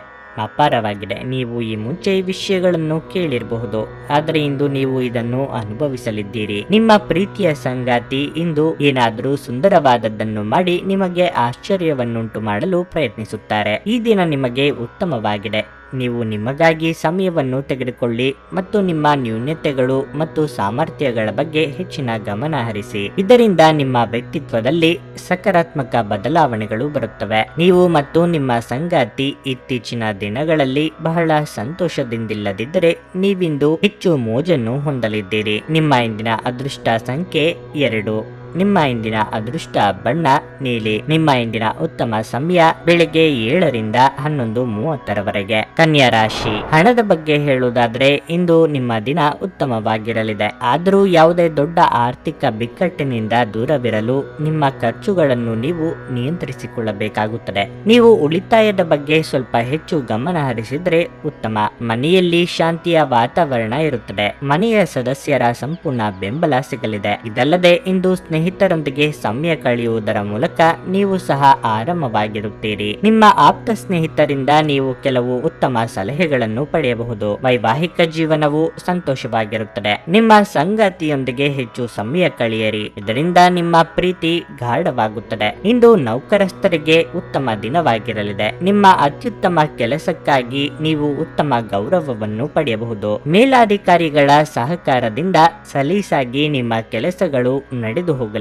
ಅಪಾರವಾಗಿದೆ. ನೀವು ಈ ಮುಂಚೆ ಈ ವಿಷಯಗಳನ್ನು ಕೇಳಿರಬಹುದು, ಆದರೆ ಇಂದು ನೀವು ಇದನ್ನು ಅನುಭವಿಸಲಿದ್ದೀರಿ. ನಿಮ್ಮ ಪ್ರೀತಿಯ ಸಂಗಾತಿ ಇಂದು ಏನಾದರೂ ಸುಂದರವಾದದ್ದನ್ನು ಮಾಡಿ ನಿಮಗೆ ಆಶ್ಚರ್ಯವನ್ನುಂಟು ಮಾಡಲು ಪ್ರಯತ್ನಿಸುತ್ತಾರೆ. ಈ ದಿನ ನಿಮಗೆ ಉತ್ತಮವಾಗಿದೆ. ನೀವು ನಿಮಗಾಗಿ ಸಮಯವನ್ನು ತೆಗೆದುಕೊಳ್ಳಿ ಮತ್ತು ನಿಮ್ಮ ನ್ಯೂನತೆಗಳು ಮತ್ತು ಸಾಮರ್ಥ್ಯಗಳ ಬಗ್ಗೆ ಹೆಚ್ಚಿನ ಗಮನ ಹರಿಸಿ. ಇದರಿಂದ ನಿಮ್ಮ ವ್ಯಕ್ತಿತ್ವದಲ್ಲಿ ಸಕಾರಾತ್ಮಕ ಬದಲಾವಣೆಗಳು ಬರುತ್ತವೆ. ನೀವು ಮತ್ತು ನಿಮ್ಮ ಸಂಗಾತಿ ಇತ್ತೀಚಿನ ದಿನಗಳಲ್ಲಿ ಬಹಳ ಸಂತೋಷದಿಂದಿಲ್ಲದಿದ್ದರೆ ನೀವಿಂದು ಹೆಚ್ಚು ಮೋಜನ್ನು ಹೊಂದಲಿದ್ದೀರಿ. ನಿಮ್ಮ ಇಂದಿನ ಅದೃಷ್ಟ ಸಂಖ್ಯೆ 2. ನಿಮ್ಮ ಇಂದಿನ ಅದೃಷ್ಟ ಬಣ್ಣ ನೀಲಿ. ನಿಮ್ಮ ಇಂದಿನ ಉತ್ತಮ ಸಮಯ ಬೆಳಗ್ಗೆ 7 ರಿಂದ 11:30 ಕನ್ಯಾ ರಾಶಿ. ಹಣದ ಬಗ್ಗೆ ಹೇಳುವುದಾದ್ರೆ ಇಂದು ನಿಮ್ಮ ದಿನ ಉತ್ತಮವಾಗಿರಲಿದೆ. ಆದರೂ ಯಾವುದೇ ದೊಡ್ಡ ಆರ್ಥಿಕ ಬಿಕ್ಕಟ್ಟಿನಿಂದ ದೂರವಿರಲು ನಿಮ್ಮ ಖರ್ಚುಗಳನ್ನು ನೀವು ನಿಯಂತ್ರಿಸಿಕೊಳ್ಳಬೇಕಾಗುತ್ತದೆ. ನೀವು ಉಳಿತಾಯದ ಬಗ್ಗೆ ಸ್ವಲ್ಪ ಹೆಚ್ಚು ಗಮನ ಹರಿಸಿದ್ರೆ ಉತ್ತಮ. ಮನೆಯಲ್ಲಿ ಶಾಂತಿಯ ವಾತಾವರಣ ಇರುತ್ತದೆ. ಮನೆಯ ಸದಸ್ಯರ ಸಂಪೂರ್ಣ ಬೆಂಬಲ ಸಿಗಲಿದೆ. ಇದಲ್ಲದೆ ಇಂದು ಸ್ನೇಹಿತರೊಂದಿಗೆ ಸಮಯ ಕಳೆಯುವುದರ ಮೂಲಕ ನೀವು ಸಹ ಆರಾಮವಾಗಿರುತ್ತೀರಿ. ನಿಮ್ಮ ಆಪ್ತ ಸ್ನೇಹಿತರಿಂದ ನೀವು ಕೆಲವು ಉತ್ತಮ ಸಲಹೆಗಳನ್ನು ಪಡೆಯಬಹುದು. ವೈವಾಹಿಕ ಜೀವನವು ಸಂತೋಷವಾಗಿರುತ್ತದೆ. ನಿಮ್ಮ ಸಂಗಾತಿಯೊಂದಿಗೆ ಹೆಚ್ಚು ಸಮಯ ಕಳೆಯಿರಿ. ಇದರಿಂದ ನಿಮ್ಮ ಪ್ರೀತಿ ಗಾಢವಾಗುತ್ತದೆ. ಇಂದು ನೌಕರಸ್ಥರಿಗೆ ಉತ್ತಮ ದಿನವಾಗಿರಲಿದೆ. ನಿಮ್ಮ ಅತ್ಯುತ್ತಮ ಕೆಲಸಕ್ಕಾಗಿ ನೀವು ಉತ್ತಮ ಗೌರವವನ್ನು ಪಡೆಯಬಹುದು. ಮೇಲಾಧಿಕಾರಿಗಳ ಸಹಕಾರದಿಂದ ಸಲೀಸಾಗಿ ನಿಮ್ಮ ಕೆಲಸಗಳು ನಡೆದು ಹೋಗಲಿವೆ.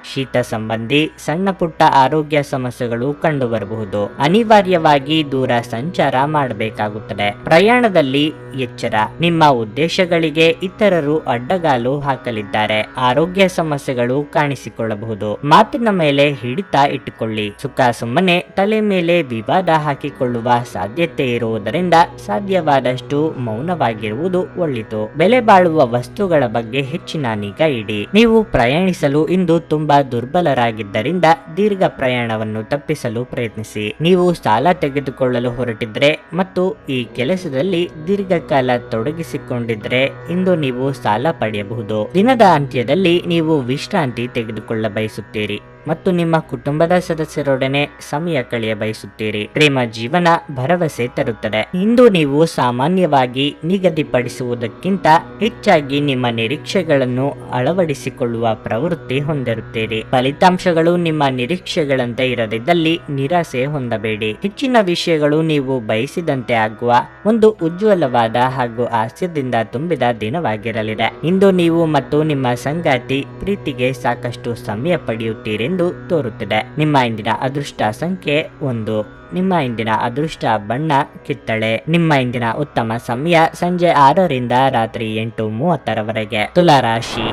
ಶೀತ ಸಂಬಂಧಿ ಸಣ್ಣ ಪುಟ್ಟ ಆರೋಗ್ಯ ಸಮಸ್ಯೆಗಳು ಕಂಡುಬರಬಹುದು. ಅನಿವಾರ್ಯವಾಗಿ ದೂರ ಸಂಚಾರ ಮಾಡಬೇಕಾಗುತ್ತದೆ. ಪ್ರಯಾಣದಲ್ಲಿ ಎಚ್ಚರ. ನಿಮ್ಮ ಉದ್ದೇಶಗಳಿಗೆ ಇತರರು ಅಡ್ಡಗಾಲು ಹಾಕಲಿದ್ದಾರೆ. ಆರೋಗ್ಯ ಸಮಸ್ಯೆಗಳು ಕಾಣಿಸಿಕೊಳ್ಳಬಹುದು. ಮಾತಿನ ಮೇಲೆ ಹಿಡಿತ ಇಟ್ಟುಕೊಳ್ಳಿ. ಸುಖ ಸುಮ್ಮನೆ ತಲೆ ಮೇಲೆ ವಿವಾದ ಹಾಕಿಕೊಳ್ಳುವ ಸಾಧ್ಯತೆ ಇರುವುದರಿಂದ ಸಾಧ್ಯವಾದಷ್ಟು ಮೌನವಾಗಿರುವುದು ಒಳಿತು. ಬೆಲೆ ಬಾಳುವ ವಸ್ತುಗಳ ಬಗ್ಗೆ ಹೆಚ್ಚಿನ ನಿಗಾ ಇಡಿ. ನೀವು ಪ್ರಯಾಣಿಸಲು ಇಂದು ತುಂಬಾ ದುರ್ಬಲರಾಗಿದ್ದರಿಂದ ದೀರ್ಘ ಪ್ರಯಾಣವನ್ನು ತಪ್ಪಿಸಲು ಪ್ರಯತ್ನಿಸಿ. ನೀವು ಸಾಲ ತೆಗೆದುಕೊಳ್ಳಲು ಹೊರಟಿದ್ರೆ ಮತ್ತು ಈ ಕೆಲಸದಲ್ಲಿ ದೀರ್ಘಕಾಲ ತೊಡಗಿಸಿಕೊಂಡಿದ್ರೆ ಇಂದು ನೀವು ಸಾಲ ಪಡೆಯಬಹುದು. ದಿನದ ಅಂತ್ಯದಲ್ಲಿ ನೀವು ವಿಶ್ರಾಂತಿ ತೆಗೆದುಕೊಳ್ಳ ಬಯಸುತ್ತೀರಿ ಮತ್ತು ನಿಮ್ಮ ಕುಟುಂಬದ ಸದಸ್ಯರೊಡನೆ ಸಮಯ ಕಳೆಯ ಬಯಸುತ್ತೀರಿ. ಪ್ರೇಮ ಜೀವನ ಭರವಸೆ ತರುತ್ತದೆ. ಇಂದು ನೀವು ಸಾಮಾನ್ಯವಾಗಿ ನಿಗದಿಪಡಿಸುವುದಕ್ಕಿಂತ ಹೆಚ್ಚಾಗಿ ನಿಮ್ಮ ನಿರೀಕ್ಷೆಗಳನ್ನು ಅಳವಡಿಸಿಕೊಳ್ಳುವ ಪ್ರವೃತ್ತಿ ಹೊಂದಿರುತ್ತೀರಿ. ಫಲಿತಾಂಶಗಳು ನಿಮ್ಮ ನಿರೀಕ್ಷೆಗಳಂತೆ ಇರದಿದ್ದಲ್ಲಿ ನಿರಾಸೆ ಹೊಂದಬೇಡಿ. ಹೆಚ್ಚಿನ ವಿಷಯಗಳು ನೀವು ಬಯಸಿದಂತೆ ಆಗುವ ಒಂದು ಉಜ್ವಲವಾದ ಹಾಗೂ ಹಾಸ್ಯದಿಂದ ತುಂಬಿದ ದಿನವಾಗಿರಲಿದೆ. ಇಂದು ನೀವು ಮತ್ತು ನಿಮ್ಮ ಸಂಗಾತಿ ಪ್ರೀತಿಗೆ ಸಾಕಷ್ಟು ಸಮಯ ಪಡೆಯುತ್ತೀರೆಂದು ತೋರುತ್ತಿದೆ. ನಿಮ್ಮ ಇಂದಿನ ಅದೃಷ್ಟ ಸಂಖ್ಯೆ 1. ನಿಮ್ಮ ಇಂದಿನ ಅದೃಷ್ಟ ಬಣ್ಣ ಕಿತ್ತಳೆ. ನಿಮ್ಮ ಇಂದಿನ ಉತ್ತಮ ಸಮಯ ಸಂಜೆ 6 ರಿಂದ ರಾತ್ರಿ 8:30 ತುಲಾ ರಾಶಿ.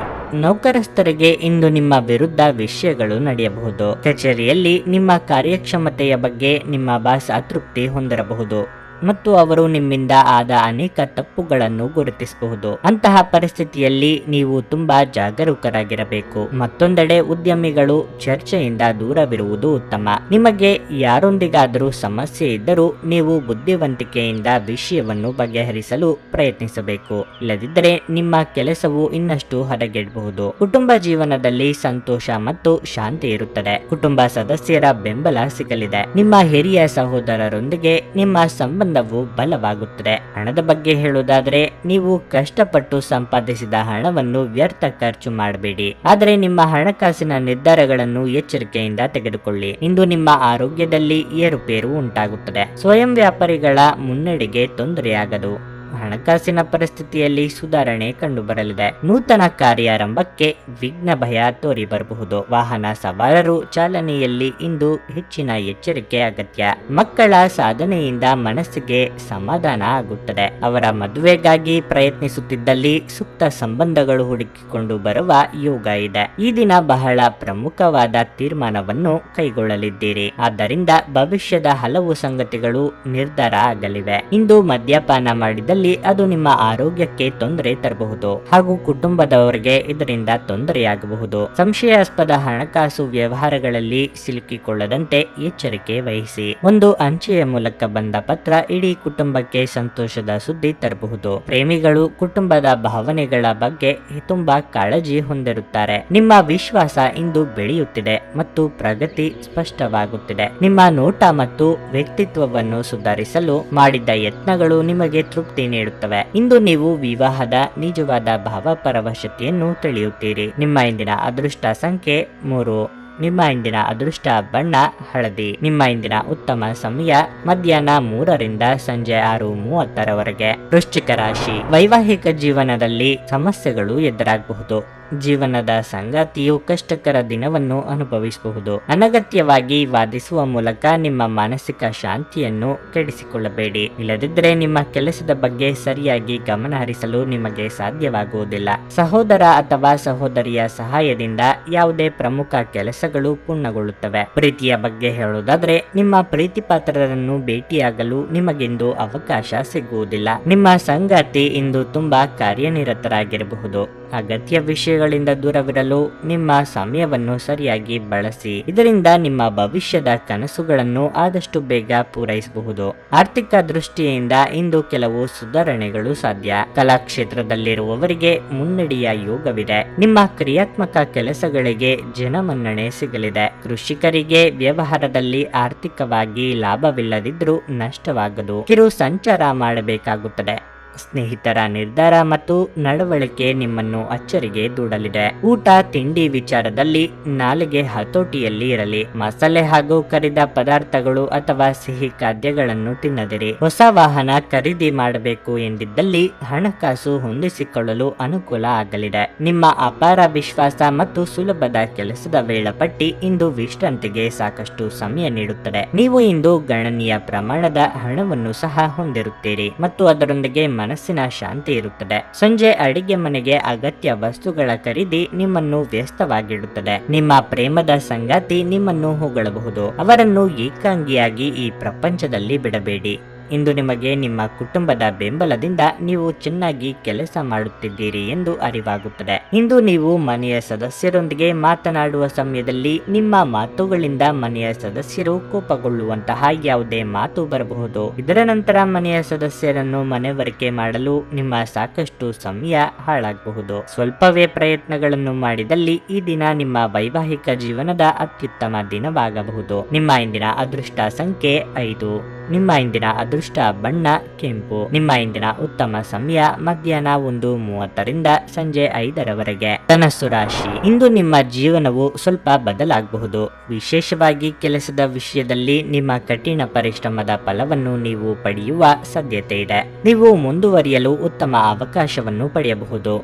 ನೌಕರಸ್ಥರಿಗೆ ಇಂದು ನಿಮ್ಮ ವಿರುದ್ಧ ವಿಷಯಗಳು ನಡೆಯಬಹುದು. ಕಚೇರಿಯಲ್ಲಿ ನಿಮ್ಮ ಕಾರ್ಯಕ್ಷಮತೆಯ ಬಗ್ಗೆ ನಿಮ್ಮ ಬಾಸ್ ಅತೃಪ್ತಿ ಹೊಂದಿರಬಹುದು. ಮತ್ತು ಅವರು ನಿಮ್ಮಿಂದ ಆದ ಅನೇಕ ತಪ್ಪುಗಳನ್ನು ಗುರುತಿಸಬಹುದು. ಅಂತಹ ಪರಿಸ್ಥಿತಿಯಲ್ಲಿ ನೀವು ತುಂಬಾ ಜಾಗರೂಕರಾಗಿರಬೇಕು. ಮತ್ತೊಂದೆಡೆ ಉದ್ಯಮಿಗಳು ಚರ್ಚೆಯಿಂದ ದೂರವಿರುವುದು ಉತ್ತಮ. ನಿಮಗೆ ಯಾರೊಂದಿಗಾದರೂ ಸಮಸ್ಯೆ ಇದ್ದರೂ ನೀವು ಬುದ್ಧಿವಂತಿಕೆಯಿಂದ ವಿಷಯವನ್ನು ಬಗೆಹರಿಸಲು ಪ್ರಯತ್ನಿಸಬೇಕು. ಇಲ್ಲದಿದ್ದರೆ ನಿಮ್ಮ ಕೆಲಸವು ಇನ್ನಷ್ಟು ಹದಗೆಡಬಹುದು. ಕುಟುಂಬ ಜೀವನದಲ್ಲಿ ಸಂತೋಷ ಮತ್ತು ಶಾಂತಿ ಇರುತ್ತದೆ. ಕುಟುಂಬ ಸದಸ್ಯರ ಬೆಂಬಲ ಸಿಗಲಿದೆ. ನಿಮ್ಮ ಹಿರಿಯ ಸಹೋದರರೊಂದಿಗೆ ನಿಮ್ಮ ಸಂಬಂಧವು ಬಲವಾಗುತ್ತದೆ. ಹಣದ ಬಗ್ಗೆ ಹೇಳುವುದಾದರೆ, ನೀವು ಕಷ್ಟಪಟ್ಟು ಸಂಪಾದಿಸಿದ ಹಣವನ್ನು ವ್ಯರ್ಥ ಖರ್ಚು ಮಾಡಬೇಡಿ. ಆದರೆ ನಿಮ್ಮ ಹಣಕಾಸಿನ ನಿರ್ಧಾರಗಳನ್ನು ಎಚ್ಚರಿಕೆಯಿಂದ ತೆಗೆದುಕೊಳ್ಳಿ. ಇಂದು ನಿಮ್ಮ ಆರೋಗ್ಯದಲ್ಲಿ ಏರುಪೇರು ಉಂಟಾಗುತ್ತದೆ. ಸ್ವಯಂ ವ್ಯಾಪಾರಿಗಳ ಮುನ್ನಡೆಗೆ ತೊಂದರೆಯಾಗದು. ಹಣಕಾಸಿನ ಪರಿಸ್ಥಿತಿಯಲ್ಲಿ ಸುಧಾರಣೆ ಕಂಡುಬರಲಿದೆ. ನೂತನ ಕಾರ್ಯಾರಂಭಕ್ಕೆ ವಿಘ್ನ ಭಯ ತೋರಿ ಬರಬಹುದು. ವಾಹನ ಸವಾರರು ಚಾಲನೆಯಲ್ಲಿ ಇಂದು ಹೆಚ್ಚಿನ ಎಚ್ಚರಿಕೆ ಅಗತ್ಯ. ಮಕ್ಕಳ ಸಾಧನೆಯಿಂದ ಮನಸ್ಸಿಗೆ ಸಮಾಧಾನ ಆಗುತ್ತದೆ. ಅವರ ಮದುವೆಗಾಗಿ ಪ್ರಯತ್ನಿಸುತ್ತಿದ್ದಲ್ಲಿ ಸೂಕ್ತ ಸಂಬಂಧಗಳು ಹುಡುಕಿಕೊಂಡು ಬರುವ ಯೋಗ ಇದೆ. ಈ ದಿನ ಬಹಳ ಪ್ರಮುಖವಾದ ತೀರ್ಮಾನವನ್ನು ಕೈಗೊಳ್ಳಲಿದ್ದೀರಿ. ಆದ್ದರಿಂದ ಭವಿಷ್ಯದ ಹಲವು ಸಂಗತಿಗಳು ನಿರ್ಧಾರ ಆಗಲಿವೆ. ಇಂದು ಮದ್ಯಪಾನ ಮಾಡಿದಲ್ಲಿ ಅದು ನಿಮ್ಮ ಆರೋಗ್ಯಕ್ಕೆ ತೊಂದರೆ ತರಬಹುದು ಹಾಗೂ ಕುಟುಂಬದವರಿಗೆ ಇದರಿಂದ ತೊಂದರೆಯಾಗಬಹುದು. ಸಂಶಯಾಸ್ಪದ ಹಣಕಾಸು ವ್ಯವಹಾರಗಳಲ್ಲಿ ಸಿಲುಕಿಕೊಳ್ಳದಂತೆ ಎಚ್ಚರಿಕೆ ವಹಿಸಿ. ಒಂದು ಅಂಚೆಯ ಮೂಲಕ ಬಂದ ಪತ್ರ ಇಡೀ ಕುಟುಂಬಕ್ಕೆ ಸಂತೋಷದ ಸುದ್ದಿ ತರಬಹುದು. ಪ್ರೇಮಿಗಳು ಕುಟುಂಬದ ಭಾವನೆಗಳ ಬಗ್ಗೆ ತುಂಬಾ ಕಾಳಜಿ ಹೊಂದಿರುತ್ತಾರೆ. ನಿಮ್ಮ ವಿಶ್ವಾಸ ಇಂದು ಬೆಳೆಯುತ್ತಿದೆ ಮತ್ತು ಪ್ರಗತಿ ಸ್ಪಷ್ಟವಾಗುತ್ತಿದೆ. ನಿಮ್ಮ ನೋಟ ಮತ್ತು ವ್ಯಕ್ತಿತ್ವವನ್ನು ಸುಧಾರಿಸಲು ಮಾಡಿದ್ದ ಯತ್ನಗಳು ನಿಮಗೆ ತೃಪ್ತಿ ನೀಡುತ್ತವೆ. ಇಂದು ನೀವು ವಿವಾಹದ ನಿಜವಾದ ಭಾವಪರವಶತೆಯನ್ನು ತಿಳಿಯುತ್ತೀರಿ. ನಿಮ್ಮ ಇಂದಿನ ಅದೃಷ್ಟ ಸಂಖ್ಯೆ 3. ನಿಮ್ಮ ಇಂದಿನ ಅದೃಷ್ಟ ಬಣ್ಣ ಹಳದಿ. ನಿಮ್ಮ ಇಂದಿನ ಉತ್ತಮ ಸಮಯ ಮಧ್ಯಾಹ್ನ 3ರಿಂದ ಸಂಜೆ 6:30ರವರೆಗೆ. ವೃಶ್ಚಿಕ ರಾಶಿ. ವೈವಾಹಿಕ ಜೀವನದಲ್ಲಿ ಸಮಸ್ಯೆಗಳು ಎದುರಾಗಬಹುದು. ಜೀವನದ ಸಂಗಾತಿಯು ಕಷ್ಟಕರ ದಿನವನ್ನು ಅನುಭವಿಸಬಹುದು. ಅನಗತ್ಯವಾಗಿ ವಾದಿಸುವ ಮೂಲಕ ನಿಮ್ಮ ಮಾನಸಿಕ ಶಾಂತಿಯನ್ನು ಕೆಡಿಸಿಕೊಳ್ಳಬೇಡಿ. ಇಲ್ಲದಿದ್ದರೆ ನಿಮ್ಮ ಕೆಲಸದ ಬಗ್ಗೆ ಸರಿಯಾಗಿ ಗಮನ ಹರಿಸಲು ನಿಮಗೆ ಸಾಧ್ಯವಾಗುವುದಿಲ್ಲ. ಸಹೋದರ ಅಥವಾ ಸಹೋದರಿಯ ಸಹಾಯದಿಂದ ಯಾವುದೇ ಪ್ರಮುಖ ಕೆಲಸಗಳು ಪೂರ್ಣಗೊಳ್ಳುತ್ತವೆ. ಪ್ರೀತಿಯ ಬಗ್ಗೆ ಹೇಳುವುದಾದರೆ, ನಿಮ್ಮ ಪ್ರೀತಿ ಪಾತ್ರರನ್ನು ಭೇಟಿಯಾಗಲು ನಿಮಗಿಂದು ಅವಕಾಶ ಸಿಗುವುದಿಲ್ಲ. ನಿಮ್ಮ ಸಂಗಾತಿ ಇಂದು ತುಂಬಾ ಕಾರ್ಯನಿರತರಾಗಿರಬಹುದು. ಅಗತ್ಯ ವಿಷಯಗಳಿಂದ ದೂರವಿರಲು ನಿಮ್ಮ ಸಮಯವನ್ನು ಸರಿಯಾಗಿ ಬಳಸಿ. ಇದರಿಂದ ನಿಮ್ಮ ಭವಿಷ್ಯದ ಕನಸುಗಳನ್ನು ಆದಷ್ಟು ಬೇಗ ಪೂರೈಸಬಹುದು. ಆರ್ಥಿಕ ದೃಷ್ಟಿಯಿಂದ ಇಂದು ಕೆಲವು ಸುಧಾರಣೆಗಳು ಸಾಧ್ಯ. ಕಲಾ ಕ್ಷೇತ್ರದಲ್ಲಿರುವವರಿಗೆ ಮುನ್ನಡೆಯ ಯೋಗವಿದೆ. ನಿಮ್ಮ ಕ್ರಿಯಾತ್ಮಕ ಕೆಲಸಗಳಿಗೆ ಜನಮನ್ನಣೆ ಸಿಗಲಿದೆ. ಕೃಷಿಕರಿಗೆ ವ್ಯವಹಾರದಲ್ಲಿ ಆರ್ಥಿಕವಾಗಿ ಲಾಭವಿಲ್ಲದಿದ್ರೂ ನಷ್ಟವಾಗದು. ಕಿರು ಸಂಚಾರ ಮಾಡಬೇಕಾಗುತ್ತದೆ. ಸ್ನೇಹಿತರ ನಿರ್ಧಾರ ಮತ್ತು ನಡವಳಿಕೆ ನಿಮ್ಮನ್ನು ಅಚ್ಚರಿಗೆ ದೂಡಲಿದೆ. ಊಟ ತಿಂಡಿ ವಿಚಾರದಲ್ಲಿ ನಾಲಿಗೆ ಹತೋಟಿಯಲ್ಲಿ ಇರಲಿ. ಮಸಾಲೆ ಹಾಗೂ ಕರಿದ ಪದಾರ್ಥಗಳು ಅಥವಾ ಸಿಹಿ ಖಾದ್ಯಗಳನ್ನು ತಿನ್ನದಿರಿ. ಹೊಸ ವಾಹನ ಖರೀದಿ ಮಾಡಬೇಕು ಎಂದಿದ್ದಲ್ಲಿ ಹಣಕಾಸು ಹೊಂದಿಸಿಕೊಳ್ಳಲು ಅನುಕೂಲ ಆಗಲಿದೆ. ನಿಮ್ಮ ಅಪಾರ ವಿಶ್ವಾಸ ಮತ್ತು ಸುಲಭದ ಕೆಲಸದ ವೇಳಾಪಟ್ಟಿ ಇಂದು ವಿಶ್ರಾಂತಿಗೆ ಸಾಕಷ್ಟು ಸಮಯ ನೀಡುತ್ತದೆ. ನೀವು ಇಂದು ಗಣನೀಯ ಪ್ರಮಾಣದ ಹಣವನ್ನು ಸಹ ಹೊಂದಿರುತ್ತೀರಿ ಮತ್ತು ಅದರೊಂದಿಗೆ ಮನಸ್ಸಿನ ಶಾಂತಿ ಇರುತ್ತದೆ. ಸಂಜೆ ಅಡಿಗೆ ಮನೆಗೆ ಅಗತ್ಯ ವಸ್ತುಗಳ ಖರೀದಿ ನಿಮ್ಮನ್ನು ವ್ಯಸ್ತವಾಗಿಡುತ್ತದೆ. ನಿಮ್ಮ ಪ್ರೇಮದ ಸಂಗಾತಿ ನಿಮ್ಮನ್ನು ಹೊಗಳಬಹುದು. ಅವರನ್ನು ಏಕಾಂಗಿಯಾಗಿ ಈ ಪ್ರಪಂಚದಲ್ಲಿ ಬಿಡಬೇಡಿ. ಇಂದು ನಿಮಗೆ ನಿಮ್ಮ ಕುಟುಂಬದ ಬೆಂಬಲದಿಂದ ನೀವು ಚೆನ್ನಾಗಿ ಕೆಲಸ ಮಾಡುತ್ತಿದ್ದೀರಿ ಎಂದು ಅರಿವಾಗುತ್ತದೆ. ಇಂದು ನೀವು ಮನೆಯ ಸದಸ್ಯರೊಂದಿಗೆ ಮಾತನಾಡುವ ಸಮಯದಲ್ಲಿ ನಿಮ್ಮ ಮಾತುಗಳಿಂದ ಮನೆಯ ಸದಸ್ಯರು ಕೋಪಗೊಳ್ಳುವಂತಹ ಯಾವುದೇ ಮಾತು ಬರಬಹುದು. ಇದರ ನಂತರ ಮನೆಯ ಸದಸ್ಯರನ್ನು ಮನವರಿಕೆ ಮಾಡಲು ನಿಮ್ಮ ಸಾಕಷ್ಟು ಸಮಯ ಹಾಳಾಗಬಹುದು. ಸ್ವಲ್ಪವೇ ಪ್ರಯತ್ನಗಳನ್ನು ಮಾಡಿದಲ್ಲಿ ಈ ದಿನ ನಿಮ್ಮ ವೈವಾಹಿಕ ಜೀವನದ ಅತ್ಯುತ್ತಮ ದಿನವಾಗಬಹುದು. ನಿಮ್ಮ ಇಂದಿನ ಅದೃಷ್ಟ ಸಂಖ್ಯೆ 5. ನಿಮ್ಮ ಇಂದಿನ ಅದೃಷ್ಟ ಬಣ್ಣ ಕೆಂಪು. ನಿಮ್ಮ ಇಂದಿನ ಉತ್ತಮ ಸಮಯ ಮಧ್ಯಾಹ್ನ 1:30ರಿಂದ ಸಂಜೆ 5ರವರೆಗೆ. ಧನಸ್ಸು ರಾಶಿ. ಇಂದು ನಿಮ್ಮ ಜೀವನವು ಸ್ವಲ್ಪ ಬದಲಾಗಬಹುದು. ವಿಶೇಷವಾಗಿ ಕೆಲಸದ ವಿಷಯದಲ್ಲಿ ನಿಮ್ಮ ಕಠಿಣ ಪರಿಶ್ರಮದ ಫಲವನ್ನು ನೀವು ಪಡೆಯುವ ಸಾಧ್ಯತೆ ಇದೆ. ನೀವು ಮುಂದುವರಿಯಲು ಉತ್ತಮ ಅವಕಾಶವನ್ನು ಪಡೆಯಬಹುದು.